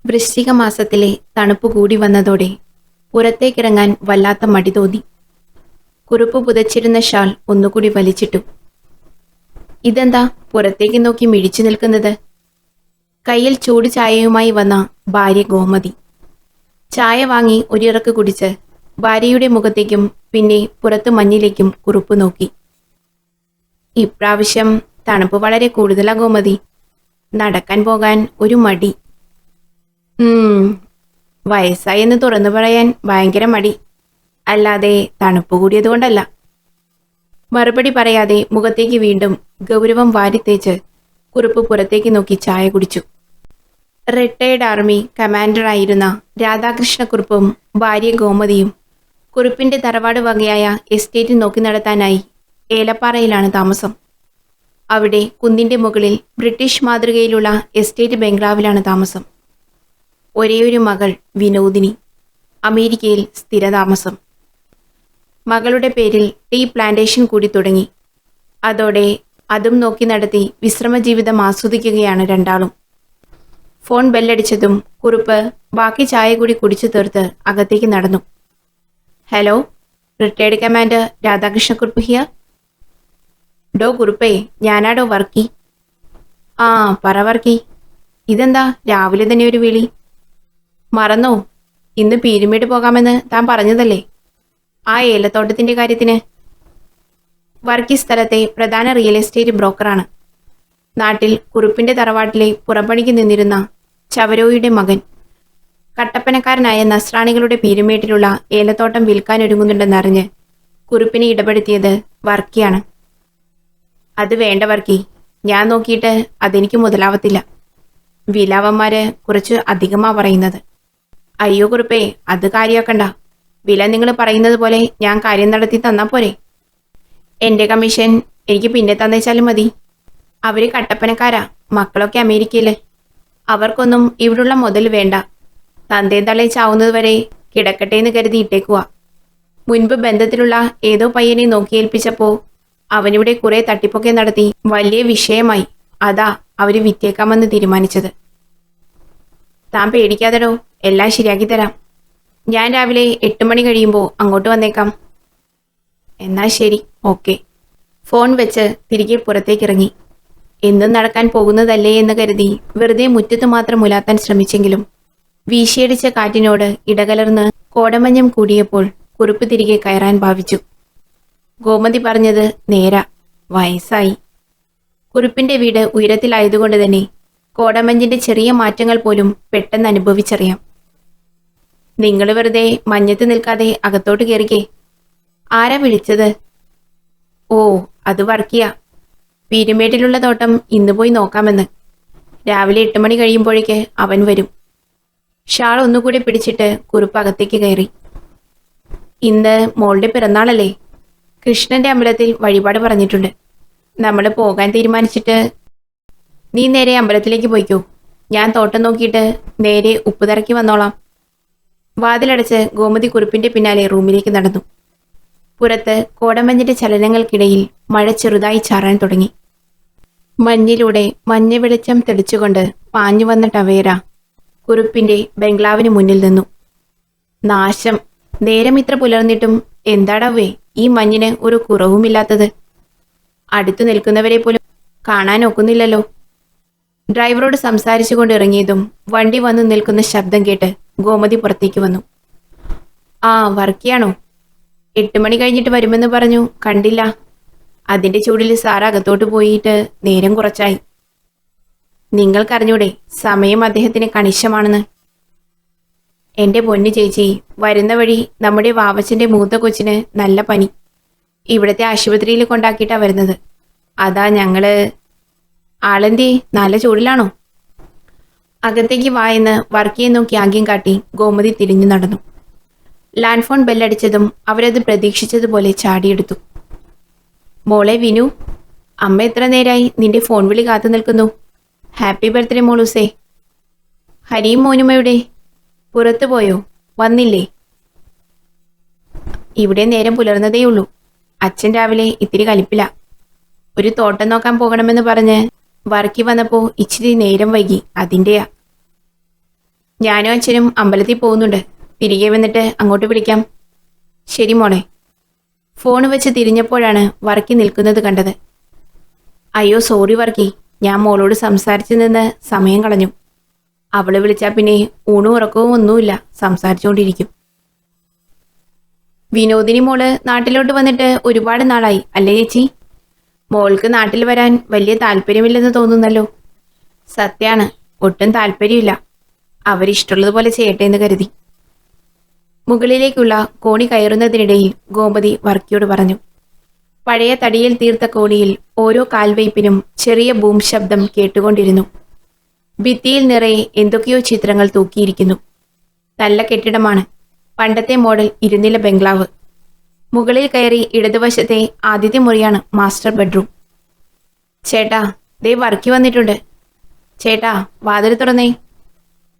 വൃശ്ചിക മാസത്തിലെ തണുപ്പ് കൂടി വന്നതോടെ പുറത്തേക്കിറങ്ങാൻ വല്ലാത്ത മടി തോന്നി. കുറുപ്പ് പുതച്ചിരുന്ന ഷാൾ ഒന്നുകൂടി വലിച്ചിട്ടു. ഇതെന്താ പുറത്തേക്ക് നോക്കി മിഴിച്ചു നിൽക്കുന്നത്? കയ്യിൽ ചൂട് ചായയുമായി വന്ന ഭാര്യ ഗോമതി. ചായ വാങ്ങി ഒരിറക്ക് കുടിച്ച് ഭാര്യയുടെ മുഖത്തേക്കും പിന്നെ പുറത്ത് മഞ്ഞിലേക്കും കുറുപ്പ് നോക്കി. ഇപ്രാവശ്യം തണുപ്പ് വളരെ കൂടുതലാ ഗോമതി. നടക്കാൻ പോകാൻ ഒരു മടി. വയസ്സായെന്ന് തുറന്നു പറയാൻ ഭയങ്കര മടി, അല്ലാതെ തണുപ്പ് കൂടിയതുകൊണ്ടല്ല. മറുപടി പറയാതെ മുഖത്തേക്ക് വീണ്ടും ഗൗരവം വാരിത്തേച്ച് കുറുപ്പ് പുറത്തേക്ക് നോക്കി ചായ കുടിച്ചു. റിട്ടയർഡ് ആർമി കമാൻഡറായിരുന്ന രാധാകൃഷ്ണക്കുറുപ്പും ഭാര്യ ഗോമതിയും കുറുപ്പിന്റെ തറവാട് വകയായ എസ്റ്റേറ്റ് നോക്കി നടത്താനായി ഏലപ്പാറയിലാണ് താമസം. അവിടെ കുന്നിന്റെ മുകളിൽ ബ്രിട്ടീഷ് മാതൃകയിലുള്ള എസ്റ്റേറ്റ് ബംഗ്ലാവിലാണ് താമസം. ഒരേയൊരു മകൾ വിനോദിനി, അമേരിക്കയിൽ സ്ഥിരതാമസം. മകളുടെ പേരിൽ ടീ പ്ലാന്റേഷൻ കൂടി തുടങ്ങി. അതോടെ അതും നോക്കി നടത്തി വിശ്രമജീവിതം ആസ്വദിക്കുകയാണ് രണ്ടാളും. ഫോൺ ബെല്ലടിച്ചതും കുറുപ്പ് ബാക്കി ചായ കൂടി കുടിച്ചു തീർത്ത് അകത്തേക്ക് നടന്നു. Hello, retired commander Radhakrishnakurup here. ഡോ കുറുപ്പേ, ഞാനാടോ വർക്കി. ആ പറ വർക്കി, ഇതെന്താ രാവിലെ തന്നെ ഒരു വിളി? മറന്നോ? ഇന്ന് പീരുമേട് പോകാമെന്ന് താൻ പറഞ്ഞതല്ലേ, ആ ഏലത്തോട്ടത്തിന്റെ കാര്യത്തിന്? വർക്കി സ്ഥലത്തെ പ്രധാന റിയൽ എസ്റ്റേറ്റ് ബ്രോക്കറാണ്. നാട്ടിൽ കുറുപ്പിന്റെ തറവാട്ടിലെ പുറംപണിക്ക് നിന്നിരുന്ന ചവരോയുടെ മകൻ. കട്ടപ്പനക്കാരനായ നസ്രാണികളുടെ പീരുമേട്ടിലുള്ള ഏലത്തോട്ടം വിൽക്കാനൊരുങ്ങുന്നുണ്ടെന്നറിഞ്ഞ് കുറുപ്പിനെ ഇടപെടുത്തിയത് വർക്കിയാണ്. അത് വേണ്ട വർക്കി, ഞാൻ നോക്കിയിട്ട് അതെനിക്ക് മുതലാവത്തില്ല. വിലാവന്മാര് കുറച്ച് അധികമാ പറയുന്നത്. അയ്യോ കുറുപ്പേ, അത് കാര്യമാക്കണ്ട. വില നിങ്ങൾ പറയുന്നത് പോലെ ഞാൻ കാര്യം നടത്തി തന്നാ പോരെ. എൻ്റെ കമ്മീഷൻ എനിക്ക് പിന്നെ തന്നേച്ചാലും മതി. അവര് കട്ടപ്പനക്കാരാ, മക്കളൊക്കെ അമേരിക്കയില്. അവർക്കൊന്നും ഇവിടുള്ള മുതൽ വേണ്ട. തന്തേം തള്ളയും ചാവുന്നത് വരെ കിടക്കട്ടെ എന്ന് കരുതി ഇട്ടേക്കുവാ. മുൻപ് ബന്ധത്തിലുള്ള ഏതോ പയ്യനെ നോക്കിയേൽപ്പിച്ചപ്പോ അവനിവിടെ കുറെ തട്ടിപ്പൊക്കെ നടത്തി വലിയ വിഷയമായി. അതാ അവര് വിറ്റേക്കാമെന്ന് തീരുമാനിച്ചത്. താൻ പേടിക്കാതെടോ, എല്ലാം ശരിയാക്കി തരാം. ഞാൻ രാവിലെ 8 മണി കഴിയുമ്പോൾ അങ്ങോട്ട് വന്നേക്കാം. എന്നാ ശരി, ഓക്കെ. ഫോൺ വെച്ച് തിരികെ പുറത്തേക്കിറങ്ങി. എന്നും നടക്കാൻ പോകുന്നതല്ലേ എന്ന് കരുതി വെറുതെ മുറ്റത്ത് മാത്രം ഉലാത്താൻ ശ്രമിച്ചെങ്കിലും വീശിയടിച്ച കാറ്റിനോട് ഇടകലർന്ന് കോടമഞ്ഞം കൂടിയപ്പോൾ കുറുപ്പ് തിരികെ കയറാൻ ഭാവിച്ചു. ഗോമതി പറഞ്ഞത് നേരാ, വയസ്സായി. കുറുപ്പിന്റെ വീട് ഉയരത്തിലായതുകൊണ്ട് തന്നെ കോടമഞ്ഞിന്റെ ചെറിയ മാറ്റങ്ങൾ പോലും പെട്ടെന്ന് അനുഭവിച്ചറിയാം. നിങ്ങൾ വെറുതെ മഞ്ഞത്ത് നിൽക്കാതെ അകത്തോട്ട് കയറിക്കേ. ആരാ വിളിച്ചത്? ഓ, അത് വർക്കിയാ. പീരുമേട്ടിലുള്ള തോട്ടം ഇന്ന് പോയി നോക്കാമെന്ന്. രാവിലെ 8 മണി കഴിയുമ്പോഴേക്ക് അവൻ വരും. ഷാൾ ഒന്നുകൂടി പിടിച്ചിട്ട് കുറുപ്പ് അകത്തേക്ക് കയറി. ഇന്ന് മോളുടെ പിറന്നാളല്ലേ? കൃഷ്ണന്റെ അമ്പലത്തിൽ വഴിപാട് പറഞ്ഞിട്ടുണ്ട്. നമ്മൾ പോകാൻ തീരുമാനിച്ചിട്ട് നീ നേരെ അമ്പലത്തിലേക്ക് പോയിക്കോ. ഞാൻ തോട്ടം നോക്കിയിട്ട് നേരെ ഉപ്പുതറയ്ക്ക് വന്നോളാം. വാതിലടച്ച് ഗോമതി കുറുപ്പിന്റെ പിന്നാലെ റൂമിലേക്ക് നടന്നു. പുറത്ത് കോടമഞ്ഞിന്റെ ചലനങ്ങൾക്കിടയിൽ മഴ ചെറുതായി ചാറാൻ തുടങ്ങി. മഞ്ഞിലൂടെ മഞ്ഞ വെളിച്ചം തെളിച്ചുകൊണ്ട് പാഞ്ഞു വന്ന ടവേര കുറുപ്പിന്റെ ബംഗ്ലാവിന് മുന്നിൽ നിന്നു. നാശം, നേരം ഇത്ര പുലർന്നിട്ടും എന്താടവേ ഈ മഞ്ഞിന് ഒരു കുറവുമില്ലാത്തത്? അടുത്തു നിൽക്കുന്നവരെ പോലും കാണാൻ ഒക്കുന്നില്ലല്ലോ. ഡ്രൈവറോട് സംസാരിച്ചുകൊണ്ട് ഇറങ്ങിയതും വണ്ടി വന്നു നിൽക്കുന്ന ശബ്ദം കേട്ട് ഗോമതി പുറത്തേക്ക് വന്നു. ആ, വർക്കിയാണോ? 8 മണി കഴിഞ്ഞിട്ട് വരുമെന്ന് പറഞ്ഞു, കണ്ടില്ല. അതിന്റെ ചൂടിൽ സാർ അകത്തോട്ട് പോയിട്ട് നേരം കുറച്ചായി. നിങ്ങൾക്കറിഞ്ഞൂടെ സമയം അദ്ദേഹത്തിന് കണിശമാണെന്ന്? എന്റെ പൊന്നു ചേച്ചി, വരുന്ന വഴി നമ്മുടെ വാവച്ചന്റെ മൂത്ത കൊച്ചിന് നല്ല പനി. ഇവിടത്തെ ആശുപത്രിയിൽ കൊണ്ടാക്കിയിട്ടാ വരുന്നത്. അതാ ഞങ്ങള്. ആളെന്തേ, നല്ല ചൂടിലാണോ? അകത്തേക്ക് വായെന്ന് വർക്കിയെ നോക്കി ആംഗ്യം കാട്ടി ഗോമതി തിരിഞ്ഞു നടന്നു. ലാൻഡ് ഫോൺ ബെല്ലടിച്ചതും അവരത് പ്രതീക്ഷിച്ചതുപോലെ ചാടിയെടുത്തു. മോളെ വിനു, അമ്മ എത്ര നേരായി നിന്റെ ഫോൺ വിളി കാത്തു നിൽക്കുന്നു. Happy birthday മോളൂസേ. ഹരിയും മോനും എവിടെ? പുറത്തു പോയോ? വന്നില്ലേ? ഇവിടെ നേരം പുലർന്നതേയുള്ളൂ. അച്ഛൻ രാവിലെ ഇത്തിരി കലിപ്പില്ല. ഒരു തോട്ടം നോക്കാൻ പോകണമെന്ന് പറഞ്ഞ് വർക്കി വന്നപ്പോൾ ഇച്ചിരി നേരം വൈകി, അതിൻ്റെയാ. ഞാനും അച്ഛനും അമ്പലത്തിൽ പോകുന്നുണ്ട്. തിരികെ വന്നിട്ട് അങ്ങോട്ട് വിളിക്കാം. ശരി മോളെ. ഫോൺ വെച്ച് തിരിഞ്ഞപ്പോഴാണ് വർക്കി നിൽക്കുന്നത് കണ്ടത്. അയ്യോ സോറി വർക്കി, ഞാൻ മോളോട് സംസാരിച്ചു നിന്ന് സമയം കളഞ്ഞു. അവള് വിളിച്ചാൽ പിന്നെ ഊണും ഉറക്കവും ഒന്നുമില്ല, സംസാരിച്ചുകൊണ്ടിരിക്കും. വിനോദിനി മോള് നാട്ടിലോട്ട് വന്നിട്ട് ഒരുപാട് നാളായി അല്ലേ ചേച്ചി? മോൾക്ക് നാട്ടിൽ വരാൻ വലിയ താല്പര്യമില്ലെന്ന് തോന്നുന്നല്ലോ. സത്യാണ്, ഒട്ടും താല്പര്യമില്ല. അവരിഷ്ടമുള്ളതുപോലെ ചെയ്യട്ടെ എന്ന് കരുതി. മുകളിലേക്കുള്ള കോണി കയറുന്നതിനിടയിൽ ഗോമതി വർക്കിയോട് പറഞ്ഞു. പഴയ തടിയിൽ തീർത്ത കോണിയിൽ ഓരോ കാൽവയ്പിനും ചെറിയ ബൂം ശബ്ദം കേട്ടുകൊണ്ടിരുന്നു. ഭിത്തിയിൽ നിറയെ എന്തൊക്കെയോ ചിത്രങ്ങൾ തൂക്കിയിരിക്കുന്നു. നല്ല കെട്ടിടമാണ്. പണ്ടത്തെ മോഡൽ ഇരുനില ബംഗ്ലാവ്. മുകളിൽ കയറി ഇടതുവശത്തെ ആദ്യത്തെ മുറിയാണ് മാസ്റ്റർ ബെഡ്റൂം. ചേട്ടാ, ദേ വർക്കി വന്നിട്ടുണ്ട്. ചേട്ടാ, വാതിൽ തുറന്നേ.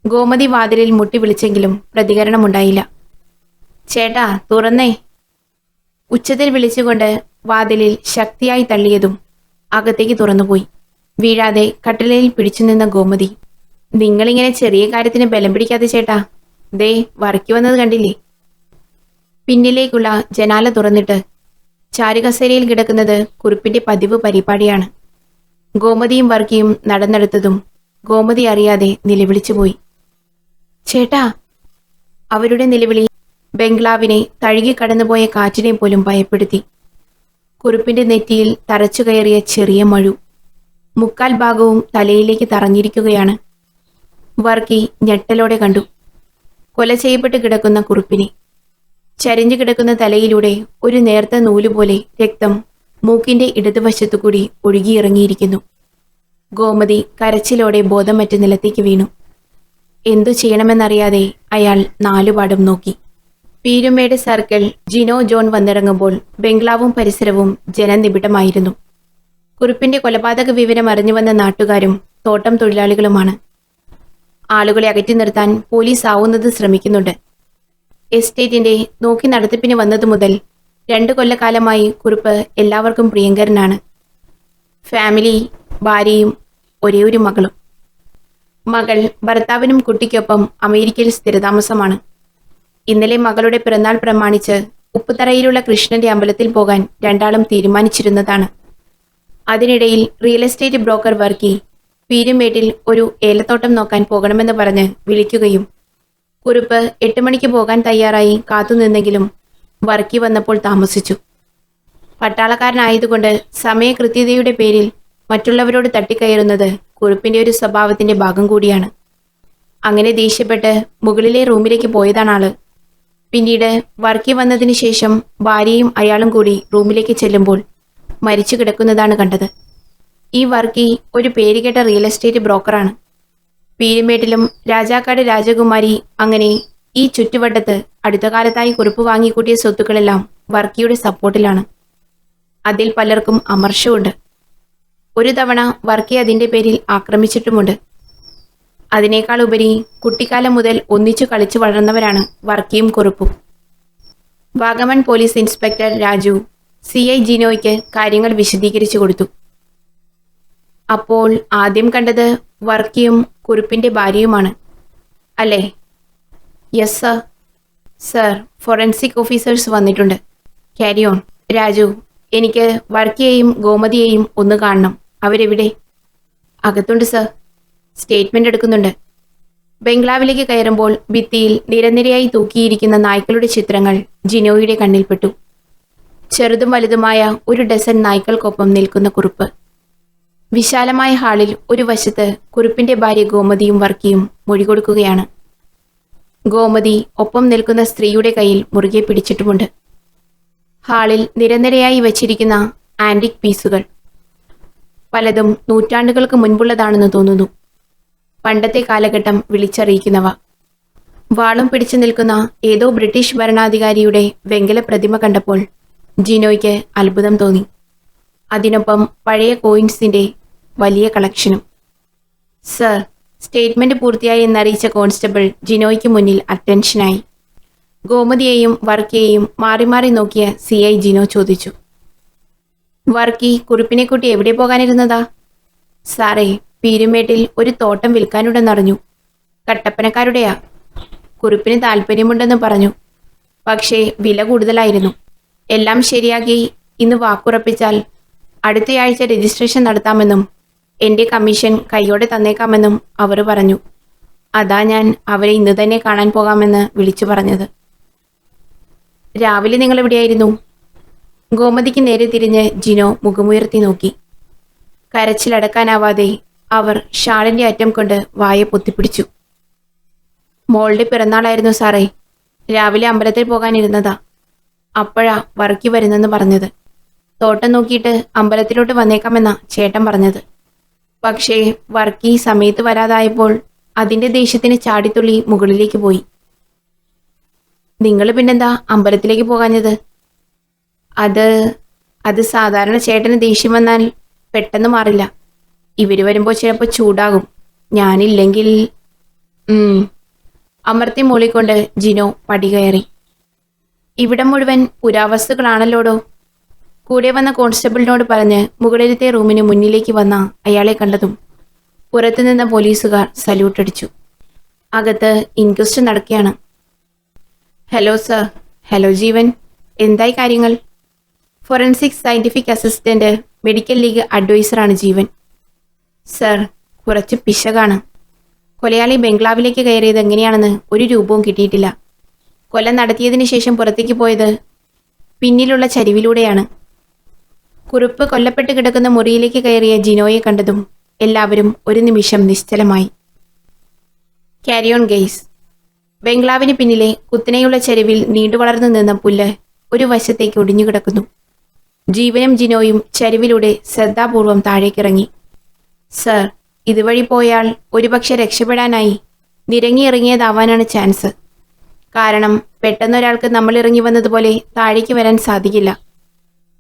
ഗോമതി വാതിലിൽ മുട്ടി വിളിച്ചെങ്കിലും പ്രതികരണമുണ്ടായില്ല. ചേട്ടാ തുറന്നേ. ഉച്ചത്തിൽ വിളിച്ചുകൊണ്ട് വാതിലിൽ ശക്തിയായി തള്ളിയതും അകത്തേക്ക് തുറന്നുപോയി. വീഴാതെ കട്ടിലയിൽ പിടിച്ചു നിന്ന ഗോമതി, നിങ്ങളിങ്ങനെ ചെറിയ കാര്യത്തിന് ബലം പിടിക്കാതെ ചേട്ടാ, ദേ വർക്കി വന്നത് കണ്ടില്ലേ? പിന്നിലേക്കുള്ള ജനാല തുറന്നിട്ട് ചാരുകസേരയിൽ കിടക്കുന്നത് കുറിപ്പിന്റെ പതിവ് പരിപാടിയാണ്. ഗോമതിയും വർക്കിയും നടന്നെടുത്തതും ഗോമതി അറിയാതെ നിലവിളിച്ചുപോയി. ചേട്ടാ! അവരുടെ നിലവിളി ബംഗ്ലാവിനെ തഴുകി കടന്നുപോയ കാറ്റിനെ പോലും ഭയപ്പെടുത്തി. കുറിപ്പിന്റെ നെറ്റിയിൽ തറച്ചു കയറിയ ചെറിയ മഴു മുക്കാൽ ഭാഗവും തലയിലേക്ക് തറഞ്ഞിരിക്കുകയാണ്. വർക്കി ഞെട്ടലോടെ കണ്ടു കൊല ചെയ്യപ്പെട്ട് കിടക്കുന്ന കുറിപ്പിനെ. ചരിഞ്ഞു കിടക്കുന്ന തലയിലൂടെ ഒരു നേർത്ത നൂലുപോലെ രക്തം മൂക്കിന്റെ ഇടതുവശത്തുകൂടി ഒഴുകിയിറങ്ങിയിരിക്കുന്നു. ഗോമതി കരച്ചിലോടെ ബോധമറ്റ് നിലത്തേക്ക് വീണു. എന്തു ചെയ്യണമെന്നറിയാതെ അയാൾ നാലുപാടും നോക്കി. പീരുമേട് സർക്കിൾ ജിനോ ജോൺ വന്നിറങ്ങുമ്പോൾ ബംഗ്ലാവും പരിസരവും ജനനിബിഡമായിരുന്നു. കുറിപ്പിന്റെ കൊലപാതക വിവരം അറിഞ്ഞു വന്ന നാട്ടുകാരും തോട്ടം തൊഴിലാളികളുമാണ്. ആളുകളെ അകറ്റി നിർത്താൻ പോലീസ് ആവുന്നത് ശ്രമിക്കുന്നുണ്ട്. എസ്റ്റേറ്റിന്റെ നോക്കി നടത്തിപ്പിന് വന്നതു മുതൽ 2 കൊല്ലക്കാലമായി കുറിപ്പ് എല്ലാവർക്കും പ്രിയങ്കരനാണ്. ഫാമിലി, ഭാര്യയും ഒരേയൊരു മകളും. മകൾ ഭർത്താവിനും കുട്ടിക്കൊപ്പം അമേരിക്കയിൽ സ്ഥിരതാമസമാണ്. ഇന്നലെ മകളുടെ പിറന്നാൾ പ്രമാണിച്ച് ഉപ്പുതറയിലുള്ള കൃഷ്ണന്റെ അമ്പലത്തിൽ പോകാൻ രണ്ടാളും തീരുമാനിച്ചിരുന്നതാണ്. അതിനിടയിൽ റിയൽ എസ്റ്റേറ്റ് ബ്രോക്കർ വർക്കി പീരുമേട്ടിൽ ഒരു ഏലത്തോട്ടം നോക്കാൻ പോകണമെന്ന് പറഞ്ഞ് വിളിക്കുകയും കുറിപ്പ് 8 മണിക്ക് പോകാൻ തയ്യാറായി കാത്തുനിന്നെങ്കിലും വർക്കി വന്നപ്പോൾ താമസിച്ചു. പട്ടാളക്കാരനായതുകൊണ്ട് സമയകൃത്യതയുടെ പേരിൽ മറ്റുള്ളവരോട് തട്ടിക്കയറുന്നത് കുറിപ്പിന്റെ ഒരു സ്വഭാവത്തിന്റെ ഭാഗം കൂടിയാണ്. അങ്ങനെ ദേഷ്യപ്പെട്ട് മുകളിലെ റൂമിലേക്ക് പോയതാണ് ആള്. പിന്നീട് വർക്കി വന്നതിന് ശേഷം ഭാര്യയും അയാളും കൂടി റൂമിലേക്ക് ചെല്ലുമ്പോൾ മരിച്ചു കിടക്കുന്നതാണ് കണ്ടത്. ഈ വർക്കി ഒരു പേരുകേട്ട റിയൽ എസ്റ്റേറ്റ് ബ്രോക്കറാണ്. പീരുമേട്ടിലും രാജാക്കാട് രാജകുമാരി അങ്ങനെ ഈ ചുറ്റുവട്ടത്ത് അടുത്ത കാലത്തായി കുറിപ്പ് വാങ്ങിക്കൂട്ടിയ സ്വത്തുക്കളെല്ലാം വർക്കിയുടെ സപ്പോർട്ടിലാണ്. അതിൽ പലർക്കും അമർഷമുണ്ട്. ഒരു തവണ വർക്കി അതിന്റെ പേരിൽ ആക്രമിച്ചിട്ടുമുണ്ട്. അതിനേക്കാൾ ഉപരി കുട്ടിക്കാലം മുതൽ ഒന്നിച്ചു കളിച്ചു വളർന്നവരാണ് വർക്കിയും കുറിപ്പും. Vagamon police inspector Raju CI ജിനോയ്ക്ക് കാര്യങ്ങൾ വിശദീകരിച്ചു കൊടുത്തു. അപ്പോൾ ആദ്യം കണ്ടത് വർക്കിയും കുറിപ്പിന്റെ ഭാര്യയുമാണ് അല്ലേ? Yes sir. Sir, forensic officers വന്നിട്ടുണ്ട്. Carry on. രാജു, എനിക്ക് വർക്കിയെയും ഗോമതിയെയും ഒന്ന് കാണണം. അവരെവിടെ? അകത്തുണ്ട് സർ. സ്റ്റേറ്റ്മെന്റ് എടുക്കുന്നുണ്ട്. ബംഗ്ലാവിലേക്ക് കയറുമ്പോൾ ഭിത്തിയിൽ നിരനിരയായി തൂക്കിയിരിക്കുന്ന നായ്ക്കളുടെ ചിത്രങ്ങൾ ജിനോയുടെ കണ്ണിൽപ്പെട്ടു. ചെറുതും വലുതുമായ 1 ഡസൻ നായ്ക്കൾക്കൊപ്പം നിൽക്കുന്ന കുറിപ്പ്. വിശാലമായ ഹാളിൽ ഒരു വശത്ത് കുറിപ്പിന്റെ ഭാര്യ ഗോമതിയും വർക്കിയും മൊഴി കൊടുക്കുകയാണ്. ഗോമതി ഒപ്പം നിൽക്കുന്ന സ്ത്രീയുടെ കയ്യിൽ മുറുകെ പിടിച്ചിട്ടുമുണ്ട്. ഹാളിൽ നിരനിരയായി വച്ചിരിക്കുന്ന ആന്റിക് പീസുകൾ പലതും നൂറ്റാണ്ടുകൾക്ക് മുൻപുള്ളതാണെന്ന് തോന്നുന്നു. പണ്ടത്തെ കാലഘട്ടം വിളിച്ചറിയിക്കുന്നവ. വാളും പിടിച്ചു നിൽക്കുന്ന ഏതോ ബ്രിട്ടീഷ് ഭരണാധികാരിയുടെ വെങ്കല പ്രതിമ കണ്ടപ്പോൾ ജിനോയ്ക്ക് അത്ഭുതം തോന്നി. അതിനൊപ്പം പഴയ കോയിൻസിന്റെ വലിയ കളക്ഷനും. സർ, സ്റ്റേറ്റ്മെന്റ് പൂർത്തിയായി എന്നറിയിച്ച കോൺസ്റ്റബിൾ ജിനോയ്ക്ക് മുന്നിൽ അറ്റൻഷനായി. ഗോമതിയെയും വർക്കിയെയും മാറി മാറി നോക്കിയ CI ജിനോ ചോദിച്ചു. വർക്കി കുറിപ്പിനെ കൂട്ടി എവിടെ പോകാനിരുന്നതാ? സാറേ, പീരുമേട്ടിൽ ഒരു തോട്ടം വിൽക്കാനുണ്ടെന്നറിഞ്ഞു. കട്ടപ്പനക്കാരുടെയാ. കുറിപ്പിന് താല്പര്യമുണ്ടെന്ന് പറഞ്ഞു. പക്ഷേ വില കൂടുതലായിരുന്നു. എല്ലാം ശരിയാക്കി ഇന്ന് വാക്കുറപ്പിച്ചാൽ അടുത്തയാഴ്ച രജിസ്ട്രേഷൻ നടത്താമെന്നും എൻ്റെ കമ്മീഷൻ കൈയോടെ തന്നേക്കാമെന്നും അവർ പറഞ്ഞു. അതാ ഞാൻ അവരെ ഇന്ന് തന്നെ കാണാൻ പോകാമെന്ന് വിളിച്ചു പറഞ്ഞത്. രാവിലെ നിങ്ങൾ എവിടെയായിരുന്നു? ഗോമതിക്ക് നേരെ തിരിഞ്ഞ് ജിനോ മുഖമുയർത്തി നോക്കി. കരച്ചിലടക്കാനാവാതെ അവർ ഷാളിന്റെ അറ്റം കൊണ്ട് വായ പൊത്തിപ്പിടിച്ചു. മോളുടെ പിറന്നാളായിരുന്നു സാറേ. രാവിലെ അമ്പലത്തിൽ പോകാനിരുന്നതാ. അപ്പോഴാ വർക്കി വരുന്നെന്ന് പറഞ്ഞത്. തോട്ടം നോക്കിയിട്ട് അമ്പലത്തിലോട്ട് വന്നേക്കാമെന്നാ ചേട്ടൻ പറഞ്ഞത്. പക്ഷേ വർക്കി സമയത്ത് വരാതായപ്പോൾ അതിന്റെ ദേഷ്യത്തിന് ചാടിത്തുള്ളി മുകളിലേക്ക് പോയി. നിങ്ങൾ പിന്നെന്താ അമ്പലത്തിലേക്ക് പോകാഞ്ഞത്? അത് സാധാരണ ചേട്ടന് ദേഷ്യം വന്നാൽ പെട്ടെന്ന് മാറില്ല. ഇവര് വരുമ്പോൾ ചിലപ്പോൾ ചൂടാകും. ഞാനില്ലെങ്കിൽ അമർത്തി മൂളിക്കൊണ്ട് ജിനോ പടി കയറി. ഇവിടം മുഴുവൻ പുരാവസ്തുക്കളാണല്ലോടോ. കൂടെ വന്ന കോൺസ്റ്റബിളിനോട് പറഞ്ഞ് മുകളിലത്തെ റൂമിന് മുന്നിലേക്ക് വന്ന അയാളെ കണ്ടതും പുറത്തുനിന്ന പോലീസുകാർ സല്യൂട്ടടിച്ചു. അകത്ത് ഇൻക്വസ്റ്റ് നടക്കുകയാണ്. Hello sir. ഹലോ ജീവൻ. എന്തായി കാര്യങ്ങൾ? Forensic scientific assistant medical league അഡ്വൈസറാണ് ജീവൻ. സർ, കുറച്ച് പിശകാണ്. കൊലയാളി ബംഗ്ലാവിലേക്ക് കയറിയത് എങ്ങനെയാണെന്ന് ഒരു രൂപവും കിട്ടിയിട്ടില്ല. കൊല നടത്തിയതിനു ശേഷം പുറത്തേക്ക് പോയത് പിന്നിലുള്ള ചരിവിലൂടെയാണ്. കുറുപ്പ് കൊല്ലപ്പെട്ട് കിടക്കുന്ന മുറിയിലേക്ക് കയറിയ ജിനോയെ കണ്ടതും എല്ലാവരും ഒരു നിമിഷം നിശ്ചലമായി. Carry on guys. ബംഗ്ലാവിന് പിന്നിലെ കുത്തനെയുള്ള ചരിവിൽ നീണ്ടുവളർന്നു നിന്ന പുല്ല് ഒരു വശത്തേക്ക് ഒടിഞ്ഞുകിടക്കുന്നു. ജീവനും ജിനോയും ചരിവിലൂടെ ശ്രദ്ധാപൂർവം താഴേക്കിറങ്ങി. സർ, ഇതുവഴി പോയാൽ ഒരുപക്ഷെ രക്ഷപ്പെടാനായി നിരങ്ങിയിറങ്ങിയതാവാനാണ് ചാൻസ്. കാരണം പെട്ടെന്നൊരാൾക്ക് നമ്മൾ ഇറങ്ങി വന്നതുപോലെ താഴേക്ക് വരാൻ സാധിക്കില്ല.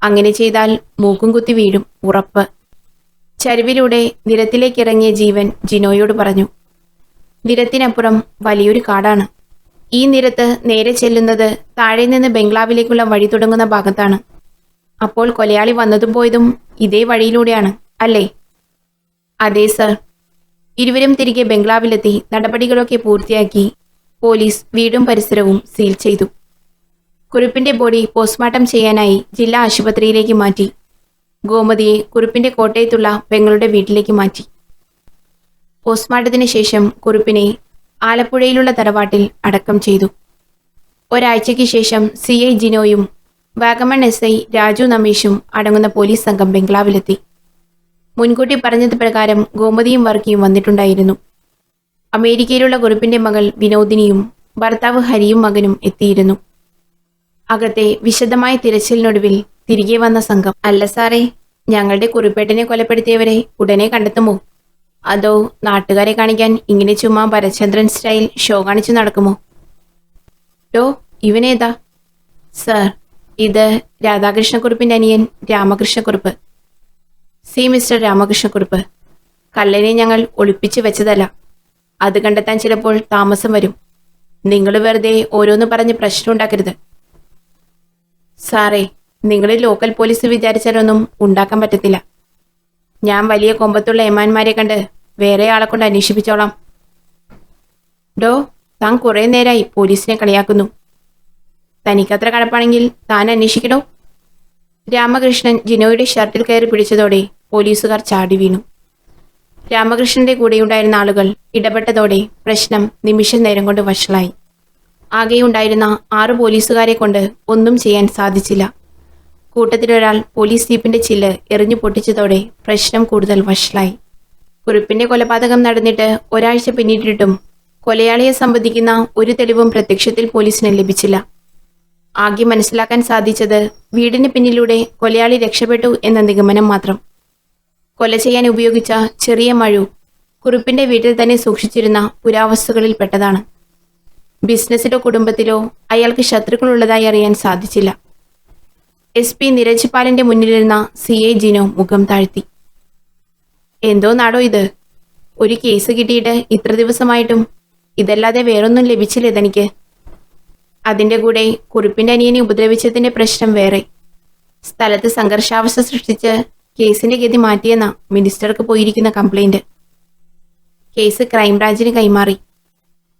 അങ്ങനെ ചെയ്താൽ മൂക്കും കുത്തി വീഴും, ഉറപ്പ്. ചരിവിലൂടെ നിരത്തിലേക്കിറങ്ങിയ ജീവൻ ജിനോയോട് പറഞ്ഞു. നിരത്തിനപ്പുറം വലിയൊരു കാടാണ്. ഈ നിരത്ത് നേരെ ചെല്ലുന്നത് താഴെ നിന്ന് ബംഗ്ലാവിലേക്കുള്ള വഴി തുടങ്ങുന്ന ഭാഗത്താണ്. അപ്പോൾ കൊലയാളി വന്നതും പോയതും ഇതേ വഴിയിലൂടെയാണ് അല്ലേ? അതെ സർ. ഇരുവരും തിരികെ ബംഗ്ലാവിലെത്തി നടപടികളൊക്കെ പൂർത്തിയാക്കി പോലീസ് വീടും പരിസരവും സീൽ ചെയ്തു. കുറുപ്പിന്റെ ബോഡി പോസ്റ്റ്മോർട്ടം ചെയ്യാനായി ജില്ലാ ആശുപത്രിയിലേക്ക് മാറ്റി. ഗോമതിയെ കുറുപ്പിന്റെ കോട്ടയത്തുള്ള പെങ്ങളുടെ വീട്ടിലേക്ക് മാറ്റി. പോസ്റ്റ്മോർട്ടത്തിന് ശേഷം കുറുപ്പിനെ ആലപ്പുഴയിലുള്ള തറവാട്ടിൽ അടക്കം ചെയ്തു. ഒരാഴ്ചയ്ക്ക് ശേഷം CI ജിനോയും വാഗമൺ SI രാജു നമേഷും അടങ്ങുന്ന പോലീസ് സംഘം ബംഗ്ലാവിലെത്തി. മുൻകൂട്ടി പറഞ്ഞത് പ്രകാരം ഗോമതിയും വർക്കിയും വന്നിട്ടുണ്ടായിരുന്നു. അമേരിക്കയിലുള്ള കുറുപ്പിന്റെ മകൾ വിനോദിനിയും ഭർത്താവ് ഹരിയും മകനും എത്തിയിരുന്നു. അകത്തെ വിശദമായ തിരച്ചിലിനൊടുവിൽ തിരികെ വന്ന സംഘം. അല്ല സാറേ, ഞങ്ങളുടെ കുറുപ്പേട്ടനെ കൊലപ്പെടുത്തിയവരെ ഉടനെ കണ്ടെത്തുമോ? അതോ നാട്ടുകാരെ കാണിക്കാൻ ഇങ്ങനെ ചുമ്മാ ഭരചന്ദ്രൻ സ്റ്റൈൽ ഷോ കാണിച്ചു നടക്കുമോ? ഇവനേതാ? സർ, ഇത് രാധാകൃഷ്ണക്കുറുപ്പിന്റെ അനിയൻ രാമകൃഷ്ണക്കുറുപ്പ്. മിസ്റ്റർ രാമകൃഷ്ണക്കുറുപ്പ്, കള്ളനെ ഞങ്ങൾ ഒളിപ്പിച്ചു വെച്ചതല്ല. അത് കണ്ടെത്താൻ ചിലപ്പോൾ താമസം വരും. നിങ്ങൾ വെറുതെ ഓരോന്ന് പറഞ്ഞ് പ്രശ്നം ഉണ്ടാക്കരുത്. സാറേ, നിങ്ങൾ ലോക്കൽ പോലീസ് വിചാരിച്ചാലൊന്നും ഉണ്ടാക്കാൻ പറ്റത്തില്ല. ഞാൻ വലിയ കൊമ്പത്തുള്ള ഏമാന്മാരെ കണ്ട് വേറെ ആളെ കൊണ്ട് അന്വേഷിപ്പിച്ചോളാം. താൻ കുറെ നേരമായി പോലീസിനെ കളിയാക്കുന്നു. തനിക്കത്ര കടപ്പാണെങ്കിൽ താൻ അന്വേഷിക്കടോ. രാമകൃഷ്ണൻ ജിനോയുടെ ഷർട്ടിൽ കയറി പിടിച്ചതോടെ പോലീസുകാർ ചാടി വീണു. രാമകൃഷ്ണന്റെ കൂടെയുണ്ടായിരുന്ന ആളുകൾ ഇടപെട്ടതോടെ പ്രശ്നം നിമിഷ നേരം കൊണ്ട് വഷളായി. ആകെയുണ്ടായിരുന്ന 6 പോലീസുകാരെ കൊണ്ട് ഒന്നും ചെയ്യാൻ സാധിച്ചില്ല. കൂട്ടത്തിലൊരാൾ പോലീസ് ജീപ്പിന്റെ ചില്ല് എറിഞ്ഞു പൊട്ടിച്ചതോടെ പ്രശ്നം കൂടുതൽ വഷളായി. കുറുപ്പിന്റെ കൊലപാതകം നടന്നിട്ട് ഒരാഴ്ച പിന്നിട്ടിട്ടും കൊലയാളിയെ സംബന്ധിക്കുന്ന ഒരു തെളിവും പ്രത്യക്ഷത്തിൽ പോലീസിന് ലഭിച്ചില്ല. ആകെ മനസ്സിലാക്കാൻ സാധിച്ചത് വീടിന് പിന്നിലൂടെ കൊലയാളി രക്ഷപ്പെട്ടു എന്ന നിഗമനം മാത്രം. കൊല ചെയ്യാൻ ഉപയോഗിച്ച ചെറിയ മഴു കുറുപ്പിന്റെ വീട്ടിൽ തന്നെ സൂക്ഷിച്ചിരുന്ന പുരാവസ്തുക്കളിൽ പെട്ടതാണ്. ബിസിനസ്സിലോ കുടുംബത്തിലോ അയാൾക്ക് ശത്രുക്കളുള്ളതായി അറിയാൻ സാധിച്ചില്ല. SP നിരജ് പാലിന്റെ മുന്നിലിരുന്ന CI ജിനോ മുഖം താഴ്ത്തി. എന്തോ നാടോ ഇത്? ഒരു കേസ് കിട്ടിയിട്ട് ഇത്ര ദിവസമായിട്ടും ഇതല്ലാതെ വേറൊന്നും ലഭിച്ചില്ലേ തനിക്ക്? അതിന്റെ കൂടെ കുറുപ്പിന്റെ അനിയനെ ഉപദ്രവിച്ചതിന്റെ പ്രശ്നം വേറെ. സ്ഥലത്ത് സംഘർഷാവസ്ഥ സൃഷ്ടിച്ച് കേസിന്റെ ഗതി മാറ്റിയെന്ന മിനിസ്റ്റർക്ക് പോയിരിക്കുന്ന കംപ്ലൈന്റ്. കേസ് ക്രൈംബ്രാഞ്ചിന് കൈമാറി.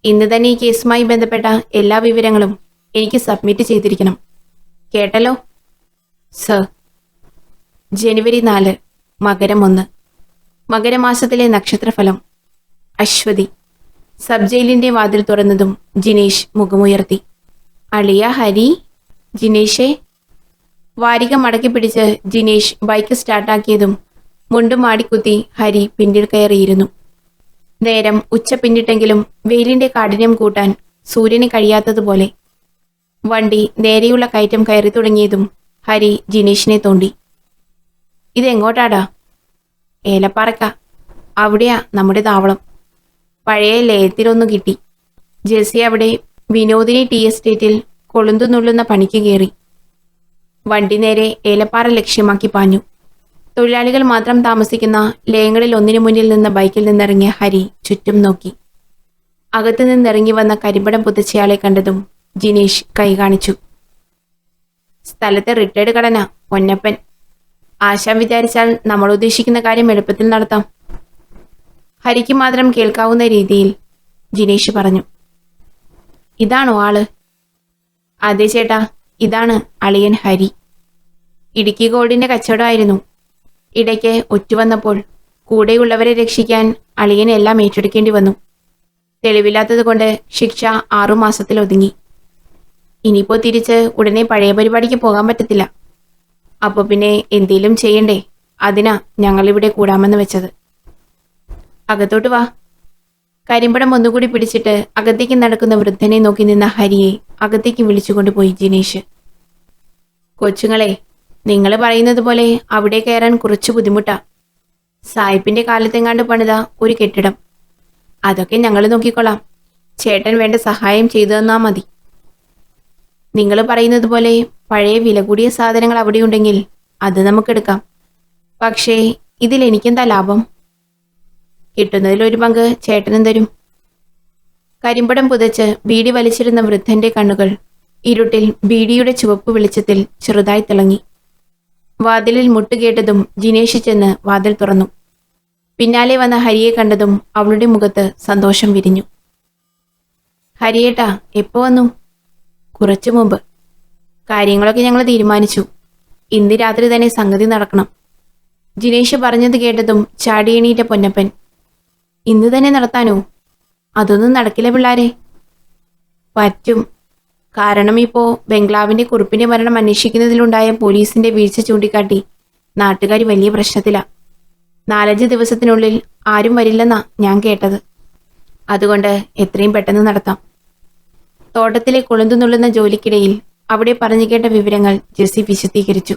ഇന്ന് തന്നെ ഈ കേസുമായി ബന്ധപ്പെട്ട എല്ലാ വിവരങ്ങളും എനിക്ക് സബ്മിറ്റ് ചെയ്തിരിക്കണം. കേട്ടല്ലോ? സർ. ജനുവരി 4, മകരം 1. മകരമാസത്തിലെ നക്ഷത്രഫലം അശ്വതി. സബ് ജയിലിന്റെ വാതിൽ തുറന്നതും ജിനേഷ് മുഖമുയർത്തി. അളിയ ഹരി. ജിനേഷേ. വാരിക മടക്കി പിടിച്ച് ജിനേഷ് ബൈക്ക് സ്റ്റാർട്ടാക്കിയതും മുണ്ടും മാടിക്കുത്തി ഹരി പിന്നിൽ കയറിയിരുന്നു. നേരം ഉച്ച പിന്നിട്ടെങ്കിലും വെയിലിന്റെ കാഠിന്യം കൂട്ടാൻ സൂര്യന് കഴിയാത്തതുപോലെ. വണ്ടി നേരെയുള്ള കയറ്റം കയറി തുടങ്ങിയതും ഹരി ജിനേഷിനെ തോണ്ടി. ഇതെങ്ങോട്ടാടാ? ഏലപ്പാറക്ക. അവിടെയാ നമ്മുടെ താവളം. പഴയ ലയത്തിലൊന്നു കിട്ടി. ജെസ്സി അവിടെ വിനോദിനി ടീ എസ്റ്റേറ്റിൽ കൊളുന്തു നുള്ളുന്ന പണിക്ക് കയറി. വണ്ടി നേരെ ഏലപ്പാറ ലക്ഷ്യമാക്കി പാഞ്ഞു. തൊഴിലാളികൾ മാത്രം താമസിക്കുന്ന ലയങ്ങളിൽ ഒന്നിനു മുന്നിൽ നിന്ന ബൈക്കിൽ നിന്നിറങ്ങിയ ഹരി ചുറ്റും നോക്കി. അകത്തു നിന്നിറങ്ങി വന്ന കരിമ്പടം പുതച്ചയാളെ കണ്ടതും ജിനേഷ് കൈ കാണിച്ചു. സ്ഥലത്തെ റിട്ടയർഡ് കടന പൊന്നപ്പൻ. ആശാൻ വിചാരിച്ചാൽ നമ്മൾ ഉദ്ദേശിക്കുന്ന കാര്യം എളുപ്പത്തിൽ നടത്താം. ഹരിക്ക് മാത്രം കേൾക്കാവുന്ന രീതിയിൽ ജിനേഷ് പറഞ്ഞു. ഇതാണോ ആള്? അതെ ചേട്ടാ, ഇതാണ് അളിയൻ ഹരി. ഇടുക്കി ഗോൾഡിന്റെ കച്ചവടമായിരുന്നു. ഇടയ്ക്ക് ഒറ്റുവന്നപ്പോൾ കൂടെയുള്ളവരെ രക്ഷിക്കാൻ അളിയൻ എല്ലാം ഏറ്റെടുക്കേണ്ടി വന്നു. തെളിവില്ലാത്തതുകൊണ്ട് ശിക്ഷ 6 മാസത്തിൽ ഒതുങ്ങി. ഇനിയിപ്പോ തിരിച്ച് ഉടനെ പഴയ പരിപാടിക്ക് പോകാൻ പറ്റത്തില്ല. അപ്പൊ പിന്നെ എന്തേലും ചെയ്യണ്ടേ? അതിനാ ഞങ്ങളിവിടെ കൂടാമെന്ന് വെച്ചത്. അകത്തോട്ട് വാ. കരിമ്പടം ഒന്നുകൂടി പിടിച്ചിട്ട് അകത്തേക്ക് നടക്കുന്ന വൃദ്ധനെ നോക്കി നിന്ന ഹരിയെ അകത്തേക്ക് വിളിച്ചുകൊണ്ടുപോയി ജിനേഷ്. കൊച്ചുങ്ങളെ, നിങ്ങൾ പറയുന്നത് പോലെ അവിടെ കയറാൻ കുറച്ച് ബുദ്ധിമുട്ടാ. സായിപ്പിന്റെ കാലത്തെങ്ങാണ്ട് പണിത ഒരു കെട്ടിടം. അതൊക്കെ ഞങ്ങൾ നോക്കിക്കൊള്ളാം. ചേട്ടൻ വേണ്ട സഹായം ചെയ്തു തന്നാ മതി. നിങ്ങൾ പറയുന്നത് പോലെ പഴയ വില കൂടിയ സാധനങ്ങൾ അവിടെയുണ്ടെങ്കിൽ അത് നമുക്കെടുക്കാം. പക്ഷേ ഇതിൽ എനിക്കെന്താ ലാഭം? കിട്ടുന്നതിലൊരു പങ്ക് ചേട്ടനും തരും. കരിമ്പടം പുതച്ച് ബീഡി വലിച്ചിരുന്ന വൃദ്ധന്റെ കണ്ണുകൾ ഇരുട്ടിൽ ബീഡിയുടെ ചുവപ്പ് വെളിച്ചത്തിൽ ചെറുതായി തിളങ്ങി. വാതിലിൽ മുട്ടുകേട്ടതും ജിനേഷ് ചെന്ന് വാതിൽ തുറന്നു. പിന്നാലെ വന്ന ഹരിയെ കണ്ടതും അവളുടെ മുഖത്ത് സന്തോഷം വിരിഞ്ഞു. ഹരിയേട്ടാ, എപ്പോ വന്നു? കുറച്ചു മുമ്പ്. കാര്യങ്ങളൊക്കെ ഞങ്ങൾ തീരുമാനിച്ചു. ഇന്ന് രാത്രി തന്നെ സംഗതി നടക്കണം. ജിനേഷ് പറഞ്ഞത് കേട്ടതും ചാടിയണീറ്റ പൊന്നപ്പൻ. ഇന്ന് തന്നെ നടത്താനോ? അതൊന്നും നടക്കില്ല പിള്ളാരെ. പറ്റും. കാരണം ഇപ്പോ ബംഗ്ലാവിന്റെ കുറുപ്പിന്റെ മരണം അന്വേഷിക്കുന്നതിലുണ്ടായ പോലീസിന്റെ വീഴ്ച ചൂണ്ടിക്കാട്ടി നാട്ടുകാർ വലിയ പ്രശ്നത്തിലാ. 4-5 ദിവസത്തിനുള്ളിൽ ആരും വരില്ലെന്നാ ഞാൻ കേട്ടത്. അതുകൊണ്ട് എത്രയും പെട്ടെന്ന് നടത്താം. തോട്ടത്തിലെ കൊളുന്തു നുള്ളുന്ന ജോലിക്കിടയിൽ അവിടെ പറഞ്ഞു കേട്ട വിവരങ്ങൾ ജെസ്സി വിശദീകരിച്ചു.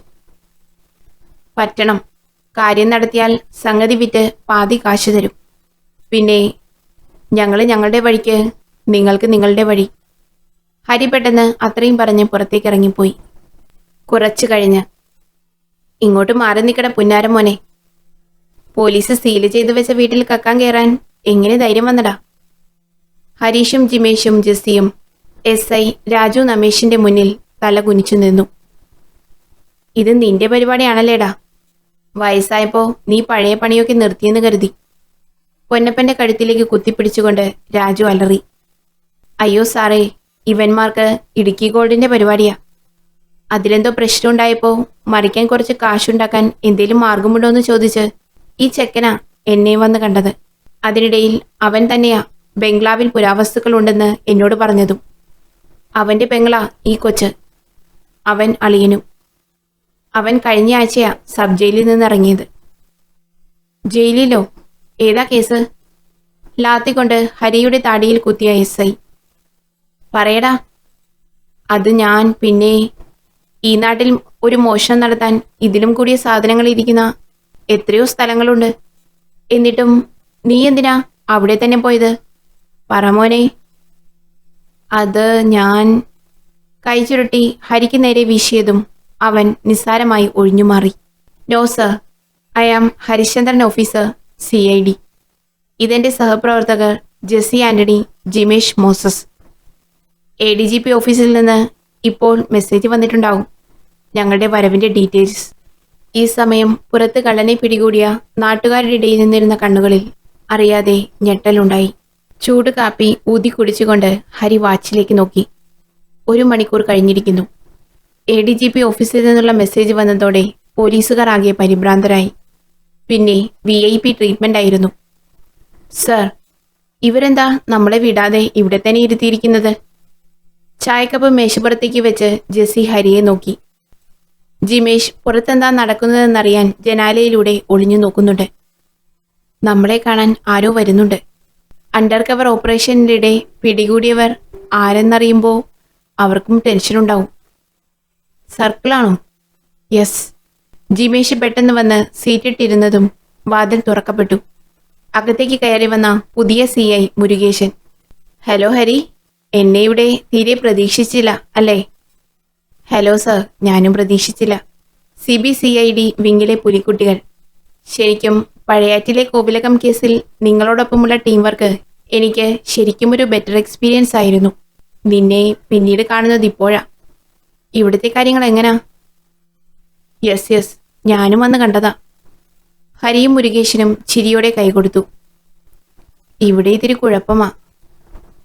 പറ്റണം. കാര്യം നടത്തിയാൽ സംഗതി വിറ്റ് പാതി കാശ് തരും. പിന്നെ ഞങ്ങൾ ഞങ്ങളുടെ വഴിക്ക്, നിങ്ങൾക്ക് നിങ്ങളുടെ വഴി. ഹരി പെട്ടെന്ന് അത്രയും പറഞ്ഞ് പുറത്തേക്ക് ഇറങ്ങിപ്പോയി. കുറച്ചു കഴിഞ്ഞ്, ഇങ്ങോട്ട് മാറി നിൽക്കട പുന്നാരം മോനെ. പോലീസ് സീല് ചെയ്തു വെച്ച വീട്ടിൽ കക്കാൻ കയറാൻ എങ്ങനെ ധൈര്യം വന്നടാ? ഹരീഷും ജിമേഷും ജെസ്സിയും SI രാജു നമേഷിന്റെ മുന്നിൽ തല കുനിച്ചു നിന്നു. ഇത് നിന്റെ പരിപാടിയാണല്ലേടാ. വയസ്സായപ്പോ നീ പഴയ പണിയൊക്കെ നിർത്തിയെന്ന് കരുതി. പൊന്നപ്പന്റെ കഴുത്തിലേക്ക് കുത്തിപ്പിടിച്ചുകൊണ്ട് രാജു അലറി. അയ്യോ സാറേ, ഇവന്മാർക്ക് ഇടുക്കി ഗോൾഡിന്റെ പരിപാടിയാ. അതിലെന്തോ പ്രശ്നമുണ്ടായപ്പോ മറിക്കാൻ കുറച്ച് കാശുണ്ടാക്കാൻ എന്തേലും മാർഗമുണ്ടോ എന്ന് ചോദിച്ച് ഈ ചെക്കനാ എന്നെ വന്ന് കണ്ടത്. അതിനിടയിൽ അവൻ തന്നെയാ ബംഗ്ലാവിൽ പുരാവസ്തുക്കൾ ഉണ്ടെന്ന് എന്നോട് പറഞ്ഞതും. അവന്റെ പെങ്ങളാ ഈ കൊച്ച്. അവൻ അളിയനും. അവൻ കഴിഞ്ഞ ആഴ്ചയാ സബ് ജയിലിൽ നിന്ന് ഇറങ്ങിയത്. ജയിലിലോ? ഏതാ കേസ്? ലാത്തിക്കൊണ്ട് ഹരിയുടെ താടിയിൽ കുത്തിയ SI. പറയടാ. അത് ഞാൻ പിന്നെ ഈ നാട്ടിൽ ഒരു മോഷണം നടത്താൻ ഇതിലും കൂടിയ സാധനങ്ങൾ ഇരിക്കുന്ന എത്രയോ സ്ഥലങ്ങളുണ്ട്. എന്നിട്ടും നീ എന്തിനാ അവിടെ തന്നെ പോയത്? പറമോനെ. അത് ഞാൻ. കൈ ചുരുട്ടി ഹരിക്ക് നേരെ വീശിയതും അവൻ നിസ്സാരമായി ഒഴിഞ്ഞുമാറി. No sir, I am Harishchandran officer, CID. ഇതെന്റെ സഹപ്രവർത്തകർ ജെസ്സി ആന്റണി, ജിമേഷ് മോസസ്. ADGP ഓഫീസിൽ നിന്ന് ഇപ്പോൾ മെസ്സേജ് വന്നിട്ടുണ്ടാവും, ഞങ്ങളുടെ വരവിന്റെ ഡീറ്റെയിൽസ്. ഈ സമയം പുറത്ത് കള്ളനെ പിടികൂടിയ നാട്ടുകാരുടെ ഇടയിൽ നിന്നിരുന്ന കണ്ണുകളിൽ അറിയാതെ ഞെട്ടലുണ്ടായി. ചൂട് കാപ്പി ഊതി കുടിച്ചുകൊണ്ട് ഹരി വാച്ചിലേക്ക് നോക്കി. 1 മണിക്കൂർ കഴിഞ്ഞിരിക്കുന്നു. ADGP ഓഫീസിൽ നിന്നുള്ള മെസ്സേജ് വന്നതോടെ പോലീസുകാർ ആകെ പരിഭ്രാന്തരായി. പിന്നെ VIP ട്രീറ്റ്മെന്റ് ആയിരുന്നു. സർ, ഇവരെന്താ നമ്മളെ വിടാതെ ഇവിടെ തന്നെ ഇരുത്തിയിരിക്കുന്നത്? ചായക്കപ്പ് മേശപ്പുറത്തേക്ക് വെച്ച് ജെസ്സി ഹരിയെ നോക്കി. ജിമേഷ് പുറത്തെന്താ നടക്കുന്നതെന്നറിയാൻ ജനാലയിലൂടെ ഒളിഞ്ഞു നോക്കുന്നുണ്ട്. നമ്മളെ കാണാൻ ആരോ വരുന്നുണ്ട്. അണ്ടർ കവർ ഓപ്പറേഷനിടെ പിടികൂടിയവർ ആരെന്നറിയുമ്പോൾ അവർക്കും ടെൻഷനുണ്ടാവും. സർക്കിളാണോ? യെസ്. ജിമേഷ് പെട്ടെന്ന് വന്ന് സീറ്റിട്ടിരുന്നതും വാതിൽ തുറക്കപ്പെട്ടു. അകത്തേക്ക് കയറി വന്ന പുതിയ CI മുരുകേശൻ. ഹലോ ഹരി, എന്നെ ഇവിടെ തീരെ പ്രതീക്ഷിച്ചില്ല അല്ലേ? ഹലോ സർ, ഞാനും പ്രതീക്ഷിച്ചില്ല. CBCID വിങ്ങിലെ പുലിക്കുട്ടികൾ. ശരിക്കും പഴയാറ്റിലെ കോവിലകം കേസിൽ നിങ്ങളോടൊപ്പമുള്ള ടീം വർക്ക് എനിക്ക് ശരിക്കും ഒരു ബെറ്റർ എക്സ്പീരിയൻസ് ആയിരുന്നു. നിന്നെ പിന്നീട് കാണുന്നത് ഇപ്പോഴാ. ഇവിടുത്തെ കാര്യങ്ങൾ എങ്ങനാ? യെസ്, ഞാനും വന്ന് കണ്ടതാ. ഹരിയും മുരുകേശനും ചിരിയോടെ കൈകൊടുത്തു. ഇവിടെ ഇത്തിരി കുഴപ്പമാ.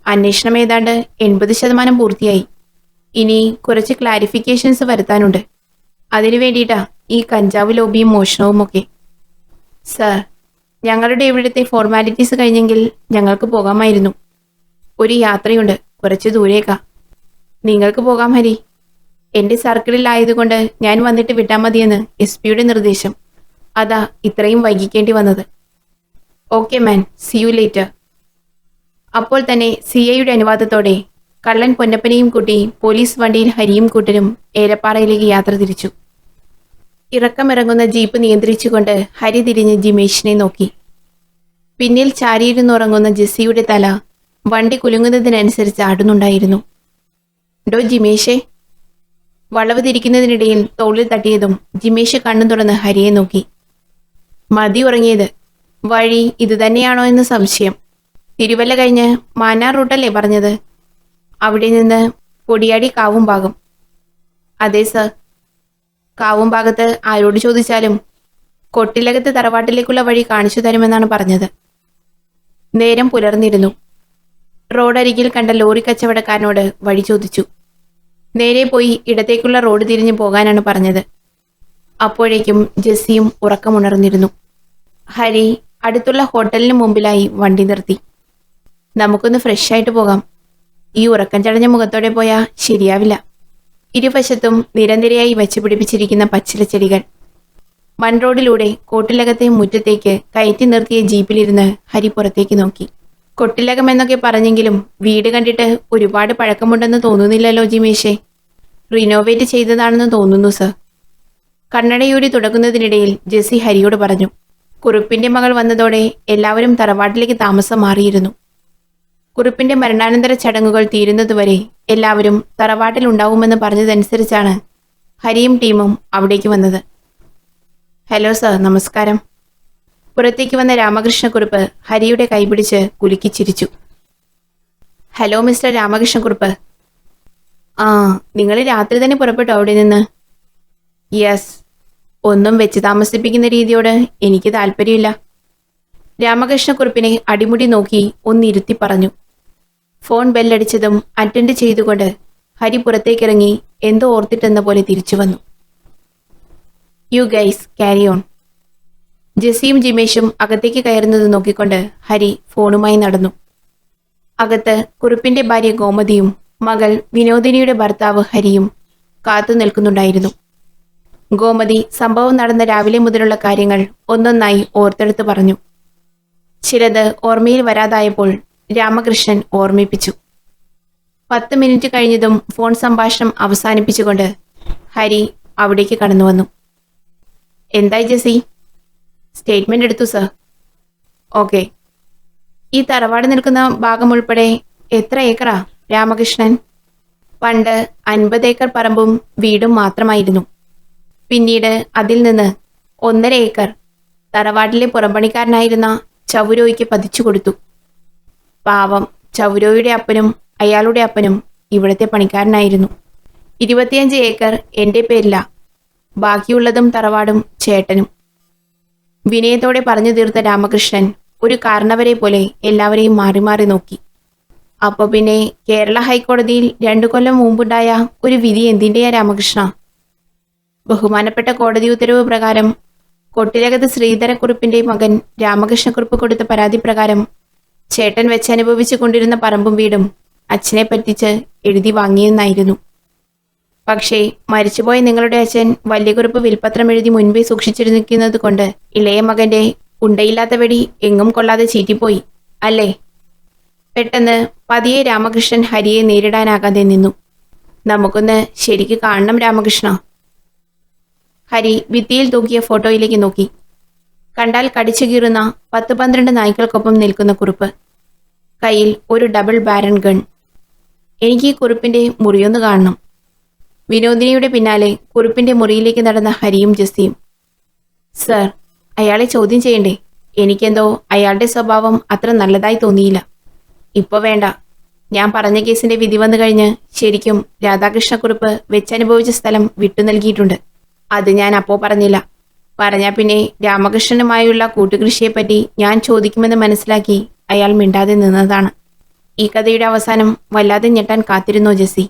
അന്വേഷണം ഏതാണ്ട് 80% പൂർത്തിയായി. ഇനി കുറച്ച് ക്ലാരിഫിക്കേഷൻസ് വരുത്താനുണ്ട്. അതിനു വേണ്ടിയിട്ടാ ഈ കഞ്ചാവ് ലോബിയും മോഷണവും ഒക്കെ. സർ, ഞങ്ങളുടെ ഇവിടുത്തെ ഫോർമാലിറ്റീസ് കഴിഞ്ഞെങ്കിൽ ഞങ്ങൾക്ക് പോകാമായിരുന്നു. ഒരു യാത്രയുണ്ട്, കുറച്ച് ദൂരേക്കാ. നിങ്ങൾക്ക് പോകാം ഹരി. എന്റെ സർക്കിളിലായതുകൊണ്ട് ഞാൻ വന്നിട്ട് വിട്ടാൽ മതിയെന്ന് SP നിർദ്ദേശം. അതാ ഇത്രയും വൈകിക്കേണ്ടി വന്നത്. Okay man, C you later. അപ്പോൾ തന്നെ CIയുടെ അനുവാദത്തോടെ കള്ളൻ പൊന്നപ്പനെയും കൂട്ടി പോലീസ് വണ്ടിയിൽ ഹരിയും കൂട്ടരും ഏലപ്പാറയിലേക്ക് യാത്ര തിരിച്ചു. ഇറക്കമിറങ്ങുന്ന ജീപ്പ് നിയന്ത്രിച്ചുകൊണ്ട് ഹരി തിരിഞ്ഞ് ജിമേഷിനെ നോക്കി. പിന്നിൽ ചാരിയിരുന്നുറങ്ങുന്ന ജെസ്സിയുടെ തല വണ്ടി കുലുങ്ങുന്നതിനനുസരിച്ച് ആടുന്നുണ്ടായിരുന്നു. ഡോ ജിമേഷേ. വളവ് തിരിക്കുന്നതിനിടയിൽ തോളിൽ തട്ടിയതും ജിമേഷ് കണ്ണു തുറന്ന് ഹരിയെ നോക്കി. മതി ഉറങ്ങിയത്. വഴി ഇതുതന്നെയാണോ എന്ന് സംശയം. തിരുവല്ല കഴിഞ്ഞ് മാന്നാർ റൂട്ടല്ലേ പറഞ്ഞത്? അവിടെ നിന്ന് പൊടിയാടി കാവും ഭാഗം. അതെ സർ. കാവും ഭാഗത്ത് ആരോട് ചോദിച്ചാലും കൊട്ടിലകത്ത് തറവാട്ടിലേക്കുള്ള വഴി കാണിച്ചു തരുമെന്നാണ് പറഞ്ഞത്. നേരം പുലർന്നിരുന്നു. റോഡരികിൽ കണ്ട ലോറി കച്ചവടക്കാരനോട് വഴി ചോദിച്ചു. നേരെ പോയി ഇടത്തേക്കുള്ള റോഡ് തിരിഞ്ഞു പോകാനാണ് പറഞ്ഞത്. അപ്പോഴേക്കും ജെസ്സിയും ഉറക്കമുണർന്നിരുന്നു. ഹരി അടുത്തുള്ള ഹോട്ടലിന് മുമ്പിലായി വണ്ടി നിർത്തി. നമുക്കൊന്ന് ഫ്രഷ് ആയിട്ട് പോകാം. ഈ ഉറക്കം ചടഞ്ഞ മുഖത്തോടെ പോയാൽ ശരിയാവില്ല. ഇരുവശത്തും നിരനിരയായി വച്ചു പിടിപ്പിച്ചിരിക്കുന്ന പച്ചിലച്ചെടികൾ. മൺറോഡിലൂടെ കോട്ടിലകത്തെ മുറ്റത്തേക്ക് കയറ്റി നിർത്തിയ ജീപ്പിലിരുന്ന് ഹരി പുറത്തേക്ക് നോക്കി. കൊട്ടിലകം എന്നൊക്കെ പറഞ്ഞെങ്കിലും വീട് കണ്ടിട്ട് ഒരുപാട് പഴക്കമുണ്ടെന്ന് തോന്നുന്നില്ലല്ലോ ജിമേഷേ. റിനോവേറ്റ് ചെയ്തതാണെന്ന് തോന്നുന്നു സർ. കണ്ണടയൂരി തുടങ്ങുന്നതിനിടയിൽ ജെസ്സി ഹരിയോട് പറഞ്ഞു. കുറുപ്പിന്റെ മകൾ വന്നതോടെ എല്ലാവരും തറവാട്ടിലേക്ക് താമസം മാറിയിരുന്നു. കുറുപ്പിന്റെ മരണാനന്തര ചടങ്ങുകൾ തീരുന്നതുവരെ എല്ലാവരും തറവാട്ടിൽ ഉണ്ടാവുമെന്ന് പറഞ്ഞതനുസരിച്ചാണ് ഹരിയും ടീമും അവിടേക്ക് വന്നത്. ഹലോ സർ, നമസ്കാരം. പുറത്തേക്ക് വന്ന രാമകൃഷ്ണക്കുറുപ്പ് ഹരിയുടെ കൈപിടിച്ച് കുലുക്കി ചിരിച്ചു. Hello mister Ramakrishnakurup. ആ, നിങ്ങൾ രാത്രി തന്നെ പുറപ്പെട്ടു അവിടെ നിന്ന്? യെസ്. ഒന്നും വെച്ച് താമസിപ്പിക്കുന്ന രീതിയോട് എനിക്ക് താല്പര്യമില്ല. രാമകൃഷ്ണക്കുറുപ്പിനെ അടിമുടി നോക്കി ഒന്നിരുത്തി പറഞ്ഞു. ഫോൺ ബെല്ലടിച്ചതും അറ്റൻഡ് ചെയ്തുകൊണ്ട് ഹരി പുറത്തേക്കിറങ്ങി എന്തോ ഓർത്തിട്ടെന്ന പോലെ തിരിച്ചു വന്നു. You guys carry on. ജെസ്സിയും ജിമേഷും അകത്തേക്ക് കയറുന്നത് നോക്കിക്കൊണ്ട് ഹരി ഫോണുമായി നടന്നു. അകത്ത് കുറുപ്പിന്റെ ഭാര്യ ഗോമതിയും മകൾ വിനോദിനിയുടെ ഭർത്താവ് ഹരിയും കാത്തു നിൽക്കുന്നുണ്ടായിരുന്നു. ഗോമതി സംഭവം നടന്ന രാവിലെ മുതലുള്ള കാര്യങ്ങൾ ഒന്നൊന്നായി ഓർത്തെടുത്ത് പറഞ്ഞു. ചിലത് ഓർമ്മയിൽ വരാതായപ്പോൾ രാമകൃഷ്ണൻ ഓർമ്മിപ്പിച്ചു. 10 മിനിറ്റ് കഴിഞ്ഞതും ഫോൺ സംഭാഷണം അവസാനിപ്പിച്ചുകൊണ്ട് ഹരി അവിടേക്ക് കടന്നു വന്നു. എന്തായി ജെസ്സി? സ്റ്റേറ്റ്മെന്റ് എടുത്തു സർ. ഓക്കെ. ഈ തറവാട് നിൽക്കുന്ന ഭാഗം ഉൾപ്പെടെ എത്ര ഏക്കറാ രാമകൃഷ്ണൻ? പണ്ട് 50 ഏക്കർ പറമ്പും വീടും മാത്രമായിരുന്നു. പിന്നീട് അതിൽ നിന്ന് 1.5 ഏക്കർ തറവാട്ടിലെ പുറംപണിക്കാരനായിരുന്ന ചൗരോയ്ക്ക് പതിച്ചു കൊടുത്തു. പാവം ചൗരോയുടെ അപ്പനും അയാളുടെ അപ്പനും ഇവിടുത്തെ പണിക്കാരനായിരുന്നു. 25 ഏക്കർ എൻ്റെ പേരില. ബാക്കിയുള്ളതും തറവാടും ചേട്ടനും. വിനയത്തോടെ പറഞ്ഞു തീർത്ത രാമകൃഷ്ണൻ ഒരു കാരണവരെ പോലെ എല്ലാവരെയും മാറി മാറി നോക്കി. അപ്പൊ പിന്നെ കേരള ഹൈക്കോടതിയിൽ 2 കൊല്ലം മുമ്പുണ്ടായ ഒരു വിധി എന്തിന്റെയാ രാമകൃഷ്ണ? ബഹുമാനപ്പെട്ട കോടതി ഉത്തരവ് പ്രകാരം കൊട്ടിലകത്ത് ശ്രീധരക്കുറുപ്പിന്റെ മകൻ രാമകൃഷ്ണക്കുറുപ്പ് കൊടുത്ത പരാതി പ്രകാരം ചേട്ടൻ വെച്ചനുഭവിച്ചു കൊണ്ടിരുന്ന പറമ്പും വീടും അച്ഛനെ പറ്റിച്ച് എഴുതി വാങ്ങിയെന്നായിരുന്നു. പക്ഷേ മരിച്ചുപോയ നിങ്ങളുടെ അച്ഛൻ വല്യകുറുപ്പ് വിൽപത്രം എഴുതി മുൻപേ സൂക്ഷിച്ചിരിക്കുന്നത് കൊണ്ട് ഇളയ മകന്റെ ഉണ്ടയില്ലാത്ത വെടി എങ്ങും കൊള്ളാതെ ചീറ്റിപ്പോയി അല്ലേ? പെട്ടെന്ന് പതിയെ രാമകൃഷ്ണൻ ഹരിയെ നേരിടാനാകാതെ നിന്നു. നമുക്കൊന്ന് ശരിക്ക് കാണണം രാമകൃഷ്ണ. ഹരി ഭിത്തിയിൽ തൂക്കിയ ഫോട്ടോയിലേക്ക് നോക്കി. കണ്ടാൽ കടിച്ചു കീറുന്ന 10-12 നായ്ക്കൾക്കൊപ്പം നിൽക്കുന്ന കുറുപ്പ്. കയ്യിൽ ഒരു ഡബിൾ ബാരൻ ഗൺ. എനിക്ക് ഈ കുറുപ്പിന്റെ മുറിയൊന്ന് കാണണം. വിനോദിനിയുടെ പിന്നാലെ കുറുപ്പിന്റെ മുറിയിലേക്ക് നടന്ന ഹരിയും ജസ്സിയും. സർ, അയാളെ ചോദ്യം ചെയ്യണ്ടേ? എനിക്കെന്തോ അയാളുടെ സ്വഭാവം അത്ര നല്ലതായി തോന്നിയില്ല. ഇപ്പൊ വേണ്ട. ഞാൻ പറഞ്ഞ കേസിന്റെ വിധി വന്നു കഴിഞ്ഞ് ശരിക്കും രാധാകൃഷ്ണക്കുറുപ്പ് വെച്ചനുഭവിച്ച സ്ഥലം വിട്ടു നൽകിയിട്ടുണ്ട്. അത് ഞാൻ അപ്പോ പറഞ്ഞില്ല. പറഞ്ഞാൽ പിന്നെ രാമകൃഷ്ണനുമായുള്ള കൂട്ടുകൃഷിയെപ്പറ്റി ഞാൻ ചോദിക്കുമെന്ന് മനസ്സിലാക്കി അയാൾ മിണ്ടാതെ നിന്നതാണ്. ഈ കഥയുടെ അവസാനം വല്ലാതെ ഞെട്ടാൻ കാത്തിരുന്നോ ജസ്സി?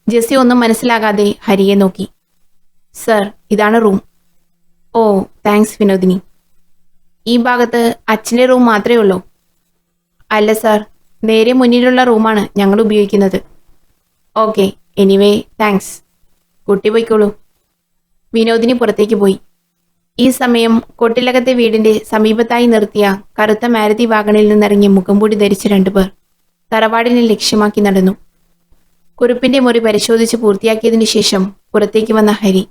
ജസ്സി ഒന്നും മനസ്സിലാകാതെ ഹരിയെ നോക്കി. സർ, ഇതാണ് റൂം. ഓ, താങ്ക്സ് വിനോദിനി. ഈ ഭാഗത്ത് അച്ഛൻ്റെ റൂം മാത്രമേ ഉള്ളൂ? അല്ല സർ, നേരെ മുന്നിലുള്ള റൂമാണ് ഞങ്ങൾ ഉപയോഗിക്കുന്നത്. Okay, anyway thanks. കുട്ടി പോയിക്കോളൂ. വിനോദിനി പുറത്തേക്ക് പോയി. ഈ സമയം കൊട്ടിലകത്തെ വീടിന്റെ സമീപത്തായി നിർത്തിയ കറുത്ത മാരുതി വാഗണിൽ നിന്നിറങ്ങി മുഖംമൂടി ധരിച്ച 2 പേർ തറവാടിനെ ലക്ഷ്യമാക്കി നടന്നു. കുറുപ്പിന്റെ മുറി പരിശോധിച്ച് പൂർത്തിയാക്കിയതിനു ശേഷം പുറത്തേക്ക് വന്ന ഹരി.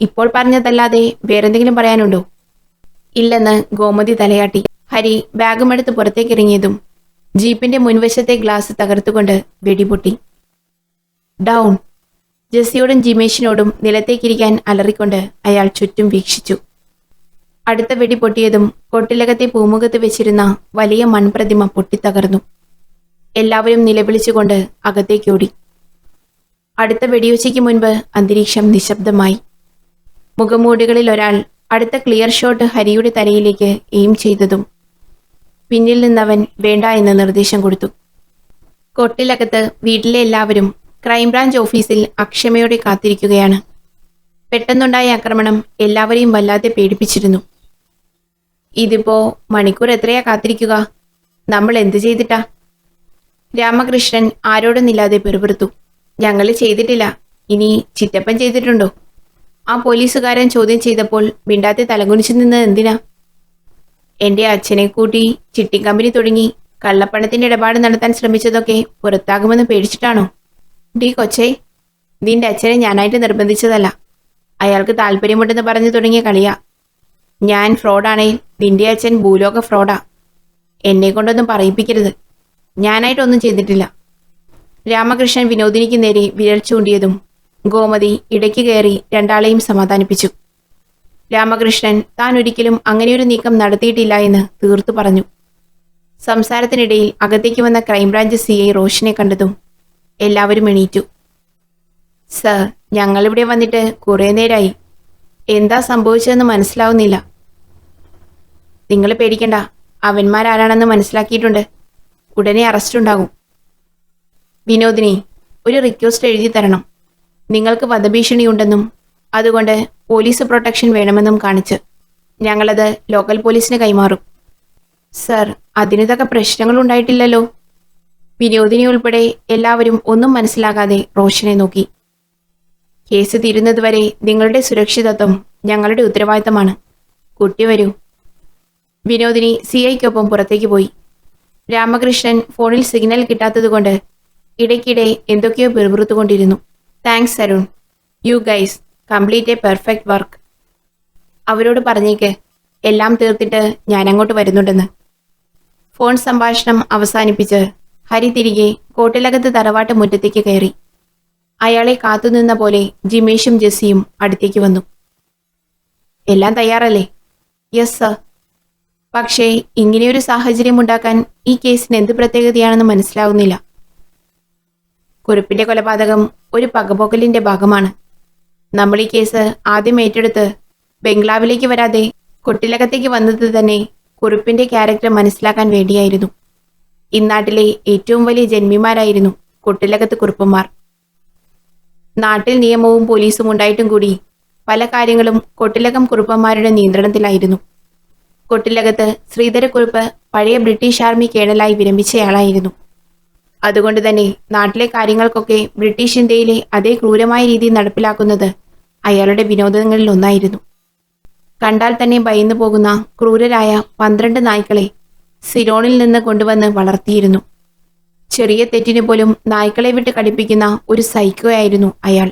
ഇപ്പോൾ പറഞ്ഞതല്ലാതെ വേറെന്തെങ്കിലും പറയാനുണ്ടോ? ഇല്ലെന്ന് ഗോമതി തലയാട്ടി. ഹരി ബാഗുമെടുത്ത് പുറത്തേക്കിറങ്ങിയതും ജീപ്പിന്റെ മുൻവശത്തെ ഗ്ലാസ് തകർത്തുകൊണ്ട് വെടിപൊട്ടി. ഡൗൺ. ജസ്സിയോടും ജിമേഷിനോടും നിലത്തേക്കിരിക്കാൻ അലറിക്കൊണ്ട് അയാൾ ചുറ്റും വീക്ഷിച്ചു. അടുത്ത വെടി പൊട്ടിയതും കൊട്ടിലകത്തെ പൂമുഖത്ത് വെച്ചിരുന്ന വലിയ മൺപ്രതിമ പൊട്ടിത്തകർന്നു. എല്ലാവരും നിലവിളിച്ചുകൊണ്ട് അകത്തേക്കോടി. അടുത്ത വെടിയൊച്ചയ്ക്ക് മുൻപ് അന്തരീക്ഷം നിശബ്ദമായി. മുഖംമൂടികളിൽ ഒരാൾ അടുത്ത ക്ലിയർ ഷോട്ട് ഹരിയുടെ തലയിലേക്ക് എയിം ചെയ്തതും പിന്നിൽ നിന്നവൻ വേണ്ട എന്ന് നിർദ്ദേശം കൊടുത്തു. കൊട്ടിലകത്ത് വീട്ടിലെ എല്ലാവരും ക്രൈംബ്രാഞ്ച് ഓഫീസിൽ അക്ഷമയോടെ കാത്തിരിക്കുകയാണ്. പെട്ടെന്നുണ്ടായ ആക്രമണം എല്ലാവരെയും വല്ലാതെ പേടിപ്പിച്ചിരുന്നു. ഇതിപ്പോ മണിക്കൂർ എത്രയാ കാത്തിരിക്കുക? നമ്മൾ എന്ത് ചെയ്തിട്ടാ? രാമകൃഷ്ണൻ ആരോടൊന്നില്ലാതെ പെറുപിറുത്തു. ഞങ്ങൾ ചെയ്തിട്ടില്ല. ഇനി ചിറ്റപ്പൻ ചെയ്തിട്ടുണ്ടോ? ആ പോലീസുകാരൻ ചോദ്യം ചെയ്തപ്പോൾ മിണ്ടാതെ തലകുനിച്ചു നിന്നത് എന്തിനാ? എന്റെ അച്ഛനെ കൂട്ടി ചിട്ടിങ് കമ്പനി തുടങ്ങി കള്ളപ്പണത്തിന്റെ ഇടപാട് നടത്താൻ ശ്രമിച്ചതൊക്കെ പുറത്താകുമെന്ന് പേടിച്ചിട്ടാണോ? ഡി കൊച്ചേ, നിന്റെ അച്ഛനെ ഞാനായിട്ട് നിർബന്ധിച്ചതല്ല. അയാൾക്ക് താല്പര്യമുണ്ടെന്ന് പറഞ്ഞു തുടങ്ങിയ കളിയാ. ഞാൻ ഫ്രോഡാണേ നിന്റെ അച്ഛൻ ഭൂലോക ഫ്രോഡാ. എന്നെ കൊണ്ടൊന്നും പറയിപ്പിക്കരുത്. ഞാനായിട്ടൊന്നും ചെയ്തിട്ടില്ല. രാമകൃഷ്ണൻ വിനോദിനിക്ക് നേരെ വിരൽ ചൂണ്ടിയതും ഗോമതി ഇടയ്ക്ക് കയറി രണ്ടാളെയും സമാധാനിപ്പിച്ചു. രാമകൃഷ്ണൻ താൻ ഒരിക്കലും അങ്ങനെയൊരു നീക്കം നടത്തിയിട്ടില്ല എന്ന് തീർത്തു പറഞ്ഞു. സംസാരത്തിനിടയിൽ അകത്തേക്ക് വന്ന ക്രൈംബ്രാഞ്ച് CI റോഷനെ കണ്ടതും എല്ലാവരും എണീറ്റു. സർ, ഞങ്ങളിവിടെ വന്നിട്ട് കുറേ നേരമായി. എന്താ സംഭവിച്ചതെന്ന് മനസ്സിലാവുന്നില്ല. നിങ്ങൾ പേടിക്കണ്ട. അവന്മാരാരാണെന്ന് മനസ്സിലാക്കിയിട്ടുണ്ട്. ഉടനെ അറസ്റ്റ് ഉണ്ടാകും. വിനോദിനി, ഒരു റിക്വസ്റ്റ് എഴുതി തരണം. നിങ്ങൾക്ക് വധഭീഷണിയുണ്ടെന്നും അതുകൊണ്ട് പോലീസ് പ്രൊട്ടക്ഷൻ വേണമെന്നും കാണിച്ച് ഞങ്ങളത് ലോക്കൽ പോലീസിന് കൈമാറും. സർ, അതിനിതൊക്കെ പ്രശ്നങ്ങളുണ്ടായിട്ടില്ലല്ലോ. വിനോദിനി ഉൾപ്പെടെ എല്ലാവരും ഒന്നും മനസ്സിലാകാതെ റോഷനെ നോക്കി. കേസ് തീരുന്നതുവരെ നിങ്ങളുടെ സുരക്ഷിതത്വം ഞങ്ങളുടെ ഉത്തരവാദിത്തമാണ്. കുട്ടി വരൂ. വിനോദിനി CIക്കൊപ്പം പുറത്തേക്ക് പോയി. രാമകൃഷ്ണൻ ഫോണിൽ സിഗ്നൽ കിട്ടാത്തതുകൊണ്ട് ഇടയ്ക്കിടെ എന്തൊക്കെയോ പെറുപിറുത്തുകൊണ്ടിരുന്നു. Thanks Arun. You guys complete a perfect work. അവരോട് പറഞ്ഞേക്ക് എല്ലാം തീർത്തിട്ട് ഞാൻ അങ്ങോട്ട് വരുന്നുണ്ടെന്ന്. ഫോൺ സംഭാഷണം അവസാനിപ്പിച്ച് ഹരി തിരികെ കോട്ടിലകത്ത് തറവാട്ട് മുറ്റത്തേക്ക് കയറി. അയാളെ കാത്തുനിന്ന പോലെ ജിമേഷും ജസ്സിയും അടുത്തേക്ക് വന്നു. എല്ലാം തയ്യാറല്ലേ? Yes sir. പക്ഷേ ഇങ്ങനെയൊരു സാഹചര്യം ഉണ്ടാക്കാൻ ഈ കേസിന് എന്ത് പ്രത്യേകതയാണെന്ന് മനസ്സിലാവുന്നില്ല. കുറുപ്പിന്റെ കൊലപാതകം ഒരു പകപോക്കലിന്റെ ഭാഗമാണ്. നമ്മൾ ഈ കേസ് ആദ്യം ഏറ്റെടുത്ത് ബംഗ്ലാവിലേക്ക് വരാതെ കൊട്ടിലകത്തേക്ക് വന്നത് തന്നെ കുറുപ്പിന്റെ ക്യാരക്ടർ മനസ്സിലാക്കാൻ വേണ്ടിയായിരുന്നു. ഇന്നാട്ടിലെ ഏറ്റവും വലിയ ജന്മിമാരായിരുന്നു കൊട്ടിലകത്ത് കുറുപ്പന്മാർ. നാട്ടിൽ നിയമവും പോലീസും ഉണ്ടായിട്ടും കൂടി പല കാര്യങ്ങളും കൊട്ടിലകം കുറുപ്പന്മാരുടെ നിയന്ത്രണത്തിലായിരുന്നു. കൊട്ടിലകത്ത് ശ്രീധരക്കുറുപ്പ് പഴയ ബ്രിട്ടീഷ് ആർമി കേണലായി വിരമിച്ചയാളായിരുന്നു. അതുകൊണ്ട് തന്നെ നാട്ടിലെ കാര്യങ്ങൾക്കൊക്കെ ബ്രിട്ടീഷ് ഇന്ത്യയിലെ അതേ ക്രൂരമായ രീതി നടപ്പിലാക്കുന്നത് അയാളുടെ വിനോദങ്ങളിൽ ഒന്നായിരുന്നു. കണ്ടാൽ തന്നെ ഭയന്നു പോകുന്ന ക്രൂരരായ 12 നായ്ക്കളെ സിലോണിൽ നിന്ന് കൊണ്ടുവന്ന് വളർത്തിയിരുന്നു. ചെറിയ തെറ്റിന് പോലും നായ്ക്കളെ വിട്ട് കടിപ്പിക്കുന്ന ഒരു സൈക്കോയായിരുന്നു അയാൾ.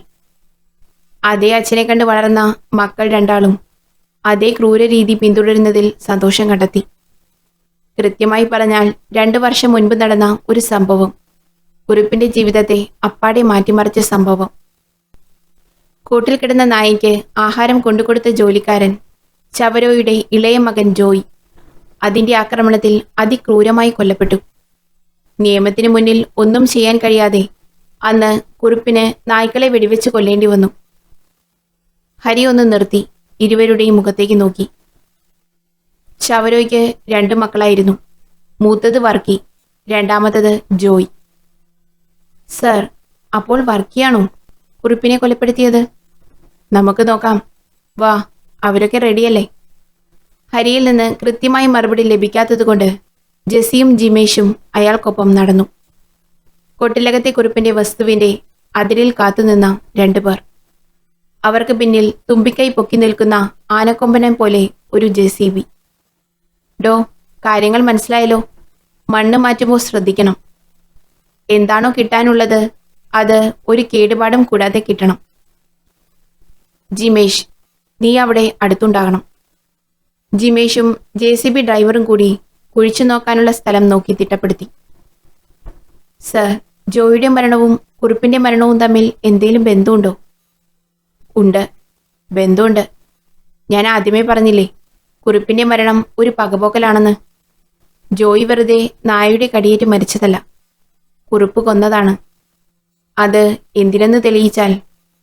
അതേ അച്ഛനെ കണ്ട് വളർന്ന മക്കൾ രണ്ടാളും അതേ ക്രൂര രീതി പിന്തുടരുന്നതിൽ സന്തോഷം കണ്ടെത്തി. കൃത്യമായി പറഞ്ഞാൽ 2 വർഷം മുൻപ് നടന്ന ഒരു സംഭവം കുറുപ്പിന്റെ ജീവിതത്തെ അപ്പാടെ മാറ്റിമറിച്ച സംഭവം. കൂട്ടിൽ കിടന്ന നായിക്ക് ആഹാരം കൊണ്ടുകൊടുത്ത ജോലിക്കാരൻ ചവരോയുടെ ഇളയ മകൻ ജോയ് അതിന്റെ ആക്രമണത്തിൽ അതിക്രൂരമായി കൊല്ലപ്പെട്ടു. നിയമത്തിന് മുന്നിൽ ഒന്നും ചെയ്യാൻ കഴിയാതെ അന്ന് കുറുപ്പിന് നായ്ക്കളെ വെടിവെച്ച് കൊല്ലേണ്ടി വന്നു. ഹരി ഒന്ന് നിർത്തി ഇരുവരുടെയും മുഖത്തേക്ക് നോക്കി. ചവരോയ്ക്ക് 2 മക്കളായിരുന്നു. മൂത്തത് വർക്കി, രണ്ടാമത്തത് ജോയ്. സർ, അപ്പോൾ വർക്കിയാണോ കുറുപ്പിനെ കൊലപ്പെടുത്തിയത്? നമുക്ക് നോക്കാം, വാ, അവരൊക്കെ റെഡിയല്ലേ? ഹരിയിൽ നിന്ന് കൃത്യമായ മറുപടി ലഭിക്കാത്തതുകൊണ്ട് ജെസ്സിയും ജിമേഷും അയാൾക്കൊപ്പം നടന്നു. കൊട്ടിലകത്തെ കുറുപ്പിന്റെ വസ്തുവിന്റെ അതിരിൽ കാത്തുനിന്ന 2 പേർ. അവർക്ക് പിന്നിൽ തുമ്പിക്കൈ പൊക്കി നിൽക്കുന്ന ആനക്കൊമ്പനം പോലെ ഒരു JCB. ഡോ, കാര്യങ്ങൾ മനസ്സിലായല്ലോ. മണ്ണ് മാറ്റുമ്പോൾ ശ്രദ്ധിക്കണം. എന്താണോ കിട്ടാനുള്ളത് അത് ഒരു കേടുപാടും കൂടാതെ കിട്ടണം. ജിമേഷ്, നീ അവിടെ അടുത്തുണ്ടാകണം. ജിമേഷും JCB ഡ്രൈവറും കൂടി കുഴിച്ചു നോക്കാനുള്ള സ്ഥലം നോക്കി തിട്ടപ്പെടുത്തി. സർ, ജോയിയുടെ മരണവും കുറുപ്പിന്റെ മരണവും തമ്മിൽ എന്തെങ്കിലും ബന്ധമുണ്ടോ? ഉണ്ട്, ബന്ധമുണ്ട്. ഞാൻ ആദ്യമേ പറഞ്ഞില്ലേ കുറുപ്പിന്റെ മരണം ഒരു പകപോക്കലാണെന്ന്. ജോയി വെറുതെ നായയുടെ കടിയേറ്റ് മരിച്ചതല്ല, കുറുപ്പ് കൊന്നതാണ്. അത് എന്തിനെന്ന് തെളിയിച്ചാൽ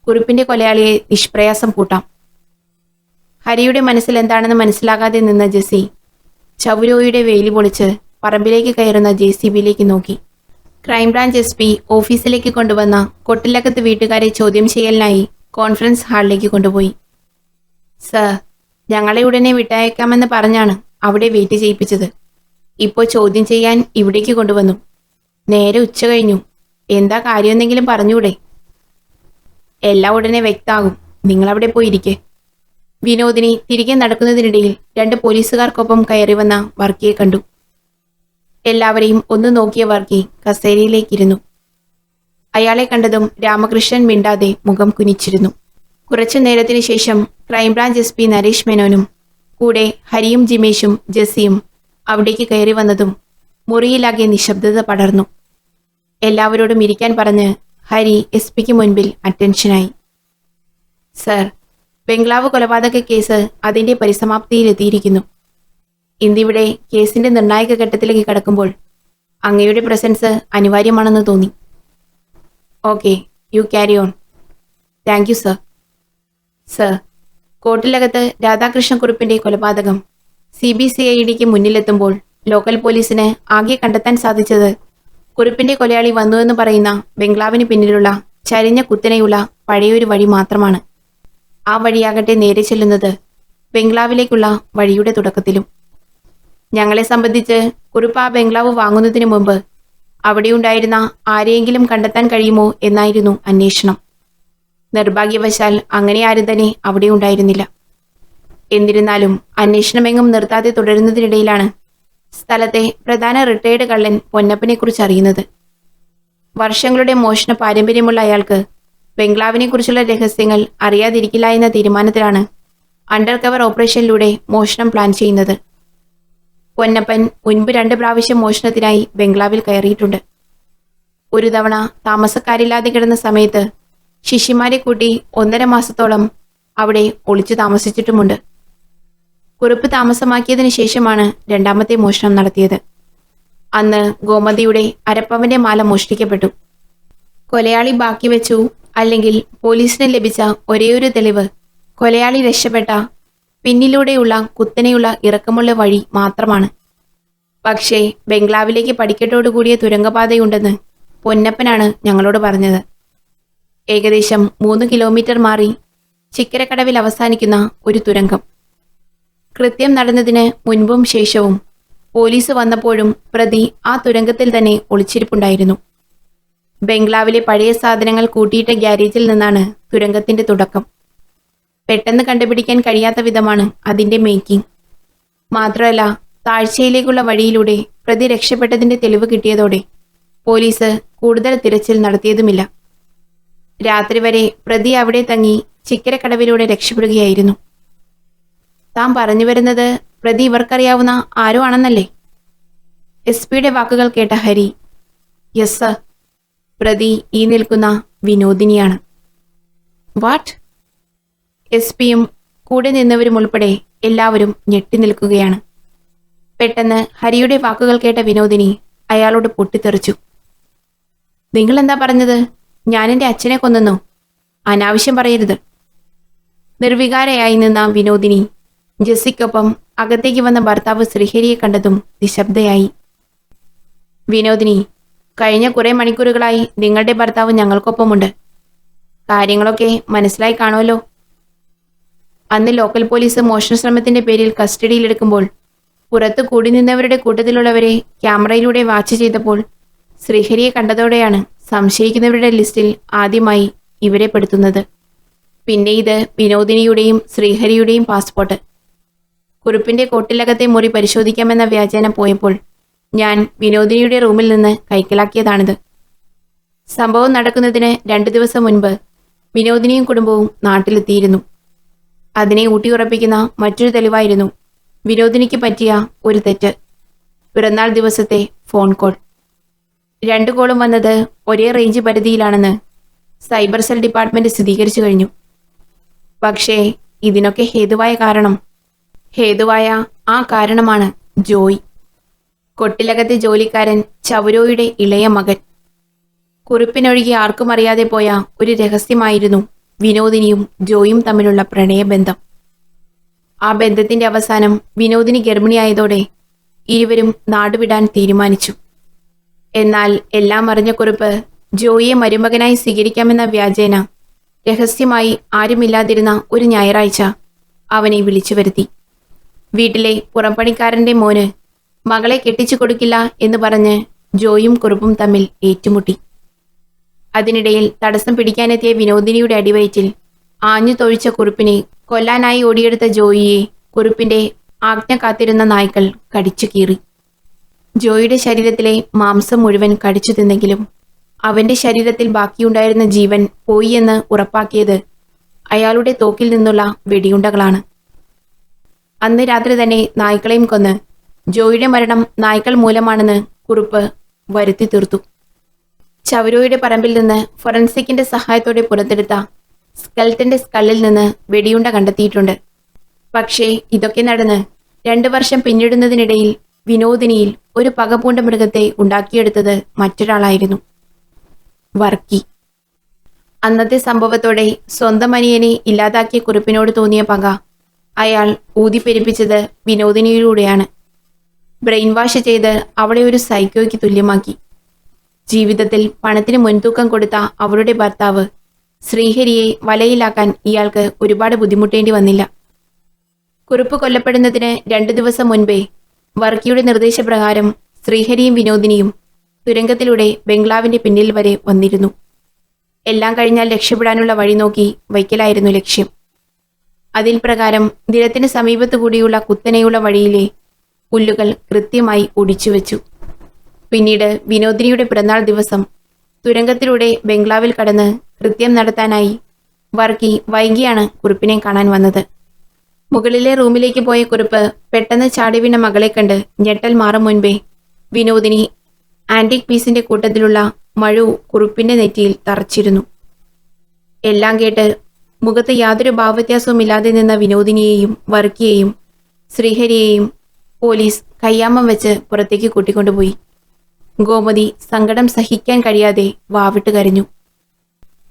കുറുപ്പിന്റെ കൊലയാളിയെ നിഷ്പ്രയാസം പൂട്ടാം. ഹരിയുടെ മനസ്സിൽ എന്താണെന്ന് മനസ്സിലാകാതെ നിന്ന ജെസ്സി ചൗരോയുടെ വേലി പൊളിച്ച് പറമ്പിലേക്ക് കയറുന്ന JCBയിലേക്ക് നോക്കി. ക്രൈംബ്രാഞ്ച് SP ഓഫീസിലേക്ക് കൊണ്ടുവന്ന കൊട്ടിലകത്ത് വീട്ടുകാരെ ചോദ്യം ചെയ്യലിനായി കോൺഫറൻസ് ഹാളിലേക്ക് കൊണ്ടുപോയി. സർ, ഞങ്ങളെ ഉടനെ വിട്ടയക്കാമെന്ന് പറഞ്ഞാണ് അവിടെ വെയിറ്റ് ചെയ്യിപ്പിച്ചത്. ഇപ്പോൾ ചോദ്യം ചെയ്യാൻ ഇവിടേക്ക് കൊണ്ടുവന്നു. നേരെ ഉച്ച കഴിഞ്ഞു. എന്താ കാര്യമെന്തെങ്കിലും പറഞ്ഞൂടെ? എല്ലാം ഉടനെ വ്യക്തമാകും. നിങ്ങളവിടെ പോയിരിക്കെ. വിനോദിനി തിരികെ നടക്കുന്നതിനിടയിൽ 2 പോലീസുകാർക്കൊപ്പം കയറി വന്ന വർക്കിയെ കണ്ടു. എല്ലാവരെയും ഒന്ന് നോക്കിയ വർക്കി കസേരയിലേക്കിരുന്നു. അയാളെ കണ്ടതും രാമകൃഷ്ണൻ മിണ്ടാതെ മുഖം കുനിച്ചിരുന്നു. കുറച്ചു നേരത്തിന് ശേഷം ക്രൈംബ്രാഞ്ച് SP നരേഷ് മേനോനും കൂടെ ഹരിയും ജിമേഷും ജെസ്സിയും അവിടേക്ക് കയറി വന്നതും മുറിയിലാകെ നിശബ്ദത പടർന്നു. എല്ലാവരോടും ഇരിക്കാൻ പറഞ്ഞ് ഹരി SPക്ക് മുൻപിൽ അറ്റൻഷനായി. സർ, ബംഗ്ലാവ് കൊലപാതക കേസ് അതിന്റെ പരിസമാപ്തിയിലെത്തിയിരിക്കുന്നു. ഇന്നിവിടെ കേസിന്റെ നിർണായക ഘട്ടത്തിലേക്ക് കടക്കുമ്പോൾ അങ്ങയുടെ പ്രസൻസ് അനിവാര്യമാണെന്ന് തോന്നി. Okay, you carry on. Thank you sir. Sir, കോട്ടിലകത്ത് രാധാകൃഷ്ണക്കുറുപ്പിന്റെ കൊലപാതകം CBCIDക്ക് മുന്നിലെത്തുമ്പോൾ ലോക്കൽ പോലീസിന് ആകെ കണ്ടെത്താൻ സാധിച്ചത് കുറുപ്പിന്റെ കൊലയാളി വന്നുവെന്ന് പറയുന്ന ബംഗ്ലാവിന് പിന്നിലുള്ള ചരിഞ്ഞ കുത്തനെയുള്ള പഴയൊരു വഴി മാത്രമാണ്. ആ വഴിയാകട്ടെ നേരെ ചെല്ലുന്നത് ബംഗ്ലാവിലേക്കുള്ള വഴിയുടെ തുടക്കത്തിലും. ഞങ്ങളെ സംബന്ധിച്ച് കുറുപ്പ് ആ ബംഗ്ലാവ് വാങ്ങുന്നതിന് മുമ്പ് അവിടെയുണ്ടായിരുന്ന ആരെയെങ്കിലും കണ്ടെത്താൻ കഴിയുമോ എന്നായിരുന്നു അന്വേഷണം. നിർഭാഗ്യവശാൽ അങ്ങനെ ആരും തന്നെ അവിടെ ഉണ്ടായിരുന്നില്ല. എന്നിരുന്നാലും അന്വേഷണമെങ്ങും നിർത്താതെ തുടരുന്നതിനിടയിലാണ് സ്ഥലത്തെ പ്രധാന റിട്ടയേർഡ് കള്ളൻ പൊന്നപ്പനെക്കുറിച്ച് അറിയുന്നത്. വർഷങ്ങളുടെ മോഷണ പാരമ്പര്യമുള്ള അയാൾക്ക് ബംഗ്ലാവിനെക്കുറിച്ചുള്ള രഹസ്യങ്ങൾ അറിയാതിരിക്കില്ല എന്ന തീരുമാനത്തിലാണ് അണ്ടർ കവർ ഓപ്പറേഷനിലൂടെ മോഷണം പ്ലാൻ ചെയ്യുന്നത്. പൊന്നപ്പൻ മുൻപ് 2 പ്രാവശ്യം മോഷണത്തിനായി ബംഗ്ലാവിൽ കയറിയിട്ടുണ്ട്. ഒരു തവണ താമസക്കാരില്ലാതെ കിടന്ന സമയത്ത് ശിഷ്യന്മാരെ കൂട്ടി 1.5 മാസത്തോളം അവിടെ ഒളിച്ചു താമസിച്ചിട്ടുമുണ്ട്. കുറുപ്പ് താമസമാക്കിയതിനു ശേഷമാണ് 2ാമത്തെ മോഷണം നടത്തിയത്. അന്ന് ഗോമതിയുടെ അരപ്പവന്റെ മാല മോഷ്ടിക്കപ്പെട്ടു. കൊലയാളി ബാക്കി വെച്ചു, അല്ലെങ്കിൽ പോലീസിന് ലഭിച്ച ഒരേയൊരു തെളിവ് കൊലയാളി രക്ഷപ്പെട്ട പിന്നിലൂടെയുള്ള കുത്തനെയുള്ള ഇറക്കമുള്ള വഴി മാത്രമാണ്. പക്ഷേ ബംഗ്ലാവിലേക്ക് പടിക്കെട്ടോടു കൂടിയ തുരങ്കപാതയുണ്ടെന്ന് പൊന്നപ്പനാണ് ഞങ്ങളോട് പറഞ്ഞത്. ഏകദേശം 3 കിലോമീറ്റർ മാറി ചിക്കരക്കടവിൽ അവസാനിക്കുന്ന ഒരു തുരങ്കം. കൃത്യം നടന്നതിന് മുൻപും ശേഷവും പോലീസ് വന്നപ്പോഴും പ്രതി ആ തുരങ്കത്തിൽ തന്നെ ഒളിച്ചിരിപ്പുണ്ടായിരുന്നു. ബംഗ്ലാവിലെ പഴയ സാധനങ്ങൾ കൂട്ടിയിട്ട ഗ്യാരേജിൽ നിന്നാണ് തുരങ്കത്തിന്റെ തുടക്കം. പെട്ടെന്ന് കണ്ടുപിടിക്കാൻ കഴിയാത്ത വിധമാണ് അതിന്റെ മേക്കിംഗ്. മാത്രമല്ല, താഴ്ചയിലേക്കുള്ള വഴിയിലൂടെ പ്രതി രക്ഷപ്പെട്ടതിന്റെ തെളിവ് കിട്ടിയതോടെ പോലീസ് കൂടുതൽ തിരച്ചിൽ നടത്തിയതുമില്ല. രാത്രി വരെ പ്രതി അവിടെ തങ്ങി ചിക്കരക്കടവിലൂടെ രക്ഷപ്പെടുകയായിരുന്നു. താൻ പറഞ്ഞു വരുന്നത് പ്രതി ഇവർക്കറിയാവുന്ന ആരോ ആണെന്നല്ലേ? SP-യുടെ വാക്കുകൾ കേട്ട ഹരി, യെസ് സർ, പ്രതി ഈ നിൽക്കുന്ന വിനോദിനിയാണ്. വാട്ട്? SP-യും കൂടെ നിന്നവരും ഉൾപ്പെടെ എല്ലാവരും ഞെട്ടി നിൽക്കുകയാണ്. പെട്ടെന്ന് ഹരിയുടെ വാക്കുകൾ കേട്ട വിനോദിനി അയാളോട് പൊട്ടിത്തെറിച്ചു. നിങ്ങളെന്താ പറഞ്ഞത്? ഞാനെന്റെ അച്ഛനെ കൊന്നെന്നോ? അനാവശ്യം പറയരുത്. നിർവികാരയായി നിന്ന വിനോദിനി ജെസ്സിക്കൊപ്പം അകത്തേക്ക് വന്ന ഭർത്താവ് ശ്രീഹരിയെ കണ്ടതും നിശബ്ദയായി. വിനോദിനി, കഴിഞ്ഞ കുറെ മണിക്കൂറുകളായി നിങ്ങളുടെ ഭർത്താവ് ഞങ്ങൾക്കൊപ്പമുണ്ട്. കാര്യങ്ങളൊക്കെ മനസ്സിലായി കാണുമല്ലോ. അന്ന് ലോക്കൽ പോലീസ് മോഷണ ശ്രമത്തിന്റെ പേരിൽ കസ്റ്റഡിയിലെടുക്കുമ്പോൾ പുറത്തു കൂടി നിന്നവരുടെ കൂട്ടത്തിലുള്ളവരെ ക്യാമറയിലൂടെ വാച്ച് ചെയ്തപ്പോൾ ശ്രീഹരിയെ കണ്ടതോടെയാണ് സംശയിക്കുന്നവരുടെ ലിസ്റ്റിൽ ആദ്യമായി ഇവരെ പെടുത്തുന്നത്. പിന്നെ ഇത് വിനോദിനിയുടെയും ശ്രീഹരിയുടെയും പാസ്പോർട്ട്. കുറുപ്പിന്റെ കോട്ടിലകത്തെ മുറി പരിശോധിക്കാമെന്ന വ്യാജേന പോയപ്പോൾ ഞാൻ വിനോദിനിയുടെ റൂമിൽ നിന്ന് കൈക്കലാക്കിയതാണിത്. സംഭവം നടക്കുന്നതിന് 2 ദിവസം മുൻപ് വിനോദിനിയും കുടുംബവും നാട്ടിലെത്തിയിരുന്നു. അതിനെ ഊട്ടിയുറപ്പിക്കുന്ന മറ്റൊരു തെളിവായിരുന്നു വിനോദിനിക്ക് പറ്റിയ ഒരു തെറ്റ്. പിറന്നാൾ ദിവസത്തെ ഫോൺ കോൾ. 2 കോളും വന്നത് ഒരേ റേഞ്ച് പരിധിയിലാണെന്ന് സൈബർ സെൽ ഡിപ്പാർട്ട്മെന്റ് സ്ഥിരീകരിച്ചു കഴിഞ്ഞു. പക്ഷേ ഇതിനൊക്കെ ഹേതുവായ ആ കാരണമാണ് ജോയ്. കൊട്ടിലകത്തെ ജോലിക്കാരൻ ചൗരോയുടെ ഇളയ മകൻ. കുറിപ്പിനൊഴികെ ആർക്കും അറിയാതെ പോയ ഒരു രഹസ്യമായിരുന്നു വിനോദിനിയും ജോയും തമ്മിലുള്ള പ്രണയബന്ധം. ആ ബന്ധത്തിന്റെ അവസാനം വിനോദിനി ഗർഭിണിയായതോടെ ഇരുവരും നാടുവിടാൻ തീരുമാനിച്ചു. എന്നാൽ എല്ലാം അറിഞ്ഞ കുറിപ്പ് ജോയിയെ മരുമകനായി സ്വീകരിക്കാമെന്ന വ്യാജേന രഹസ്യമായി ആരുമില്ലാതിരുന്ന ഒരു ഞായറാഴ്ച അവനെ വിളിച്ചു വരുത്തി. വീട്ടിലെ പുറംപണിക്കാരന്റെ മോന് മകളെ കെട്ടിച്ചു കൊടുക്കില്ല എന്ന് പറഞ്ഞ് ജോയും കുറുപ്പും തമ്മിൽ ഏറ്റുമുട്ടി. അതിനിടയിൽ തടസ്സം പിടിക്കാനെത്തിയ വിനോദിനിയുടെ അടിവയറ്റിൽ ആഞ്ഞു തൊഴിച്ച കുറുപ്പിനെ കൊല്ലാനായി ഓടിയെടുത്ത ജോയിയെ കുറുപ്പിന്റെ ആജ്ഞ കാത്തിരുന്ന നായ്ക്കൾ കടിച്ചു കീറി. ജോയിയുടെ ശരീരത്തിലെ മാംസം മുഴുവൻ കടിച്ചു തിന്നെങ്കിലും അവന്റെ ശരീരത്തിൽ ബാക്കിയുണ്ടായിരുന്ന ജീവൻ പോയി എന്ന് ഉറപ്പാക്കിയത് അയാളുടെ തോക്കിൽ നിന്നുള്ള വെടിയുണ്ടകളാണ്. അന്ന് രാത്രി തന്നെ നായ്ക്കളെയും കൊന്ന് ജോയിയുടെ മരണം നായ്ക്കൾ മൂലമാണെന്ന് കുറുപ്പ് വരുത്തി തീർത്തു. ചൗരോയുടെ പറമ്പിൽ നിന്ന് ഫോറൻസിക്കിന്റെ സഹായത്തോടെ പുറത്തെടുത്ത സ്കെൽറ്റന്റെ സ്കള്ളിൽ നിന്ന് വെടിയുണ്ട കണ്ടെത്തിയിട്ടുണ്ട്. പക്ഷേ ഇതൊക്കെ നടന്ന് 2 വർഷം പിന്നിടുന്നതിനിടയിൽ വിനോദിനിയിൽ ഒരു പകപൂണ്ട മൃഗത്തെ ഉണ്ടാക്കിയെടുത്തത് മറ്റൊരാളായിരുന്നു, വർക്കി. അന്നത്തെ സംഭവത്തോടെ സ്വന്തം അനിയനെ ഇല്ലാതാക്കിയ കുറിപ്പിനോട് തോന്നിയ പക അയാൾ ഊതിപ്പെരിപ്പിച്ചത് വിനോദിനിയിലൂടെയാണ്. ബ്രെയിൻ വാഷ് ചെയ്ത് അവളെ ഒരു സൈക്കോയ്ക്ക് തുല്യമാക്കി. ജീവിതത്തിൽ പണത്തിന് മുൻതൂക്കം കൊടുത്ത അവളുടെ ഭർത്താവ് ശ്രീഹരിയെ വലയിലാക്കാൻ ഇയാൾക്ക് ഒരുപാട് ബുദ്ധിമുട്ടേണ്ടി വന്നില്ല. കുറുപ്പ് കൊല്ലപ്പെടുന്നതിന് 2 ദിവസം മുൻപേ വർക്കിയുടെ നിർദ്ദേശപ്രകാരം ശ്രീഹരിയും വിനോദിനിയും തുരങ്കത്തിലൂടെ ബംഗ്ലാവിന്റെ പിന്നിൽ വരെ വന്നിരുന്നു. എല്ലാം കഴിഞ്ഞാൽ രക്ഷപ്പെടാനുള്ള വഴി നോക്കി വയ്ക്കലായിരുന്നു ലക്ഷ്യം. അതിൽ പ്രകാരം നിലത്തിന് സമീപത്തു കൂടിയുള്ള കുത്തനെയുള്ള വഴിയിലെ പുല്ലുകൾ കൃത്യമായി ഒടിച്ചുവെച്ചു. പിന്നീട് വിനോദിനിയുടെ പിറന്നാൾ ദിവസം തുരങ്കത്തിലൂടെ ബംഗ്ലാവിൽ കടന്ന് കൃത്യം നടത്താനായി വർക്കി വൈകിയാണ് കുറുപ്പിനെ കാണാൻ വന്നത്. മുകളിലെ റൂമിലേക്ക് പോയ കുറുപ്പ് പെട്ടെന്ന് ചാടി വീണ മകളെ കണ്ട് ഞെട്ടൽ മാറും മുൻപേ വിനോദിനി ആന്റിക് പീസിന്റെ കൂട്ടത്തിലുള്ള മഴു കുറുപ്പിന്റെ നെറ്റിയിൽ തറച്ചിരുന്നു. എല്ലാം കേട്ട് മുഖത്ത് യാതൊരു ഭാവവ്യത്യാസവുമില്ലാതെ നിന്ന വിനോദിനിയെയും വർക്കിയെയും ശ്രീഹരിയെയും പോലീസ് കയ്യാമം വെച്ച് പുറത്തേക്ക് കൂട്ടിക്കൊണ്ടുപോയി. ഗോമതി സങ്കടം സഹിക്കാൻ കഴിയാതെ വാവിട്ട് കരഞ്ഞു.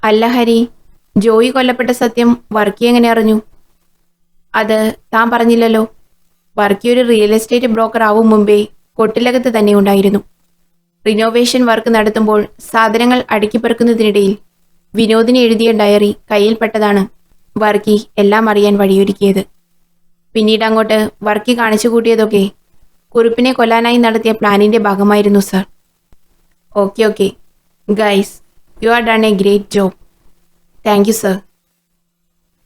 അല്ല ഹരി, ജോയി കൊല്ലപ്പെട്ട സത്യം വർക്കി എങ്ങനെ അറിഞ്ഞു? അത് താൻ പറഞ്ഞില്ലല്ലോ. വർക്കി ഒരു റിയൽ എസ്റ്റേറ്റ് ബ്രോക്കർ ആവും മുമ്പേ കൊട്ടിലകത്ത് തന്നെ ഉണ്ടായിരുന്നു. റിനോവേഷൻ വർക്ക് നടത്തുമ്പോൾ സാധനങ്ങൾ അടുക്കിപ്പെറുക്കുന്നതിനിടയിൽ വിനോദിന് എഴുതിയ ഡയറി കയ്യിൽപ്പെട്ടതാണ് വർക്കി എല്ലാം അറിയാൻ വഴിയൊരുക്കിയത്. പിന്നീട് അങ്ങോട്ട് വർക്കി കാണിച്ചു കൂട്ടിയതൊക്കെ കുറുപ്പിനെ കൊല്ലാനായി നടത്തിയ പ്ലാനിന്റെ ഭാഗമായിരുന്നു sir. Okay guys, you are done a great job. Thank you sir.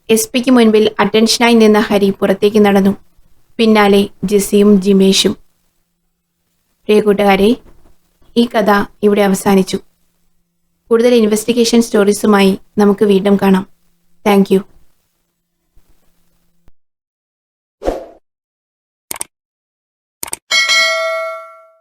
എസ് പിക്ക് മുൻപിൽ അറ്റൻഷനായി നിന്ന ഹരി പുറത്തേക്ക് നടന്നു. പിന്നാലെ ജെസ്സിയും ജിമേഷും. പ്രിയ കൂട്ടുകാരെ, ഈ കഥ ഇവിടെ അവസാനിച്ചു. കൂടുതൽ ഇൻവെസ്റ്റിഗേഷൻ സ്റ്റോറീസുമായി നമുക്ക് വീണ്ടും കാണാം. Thank you.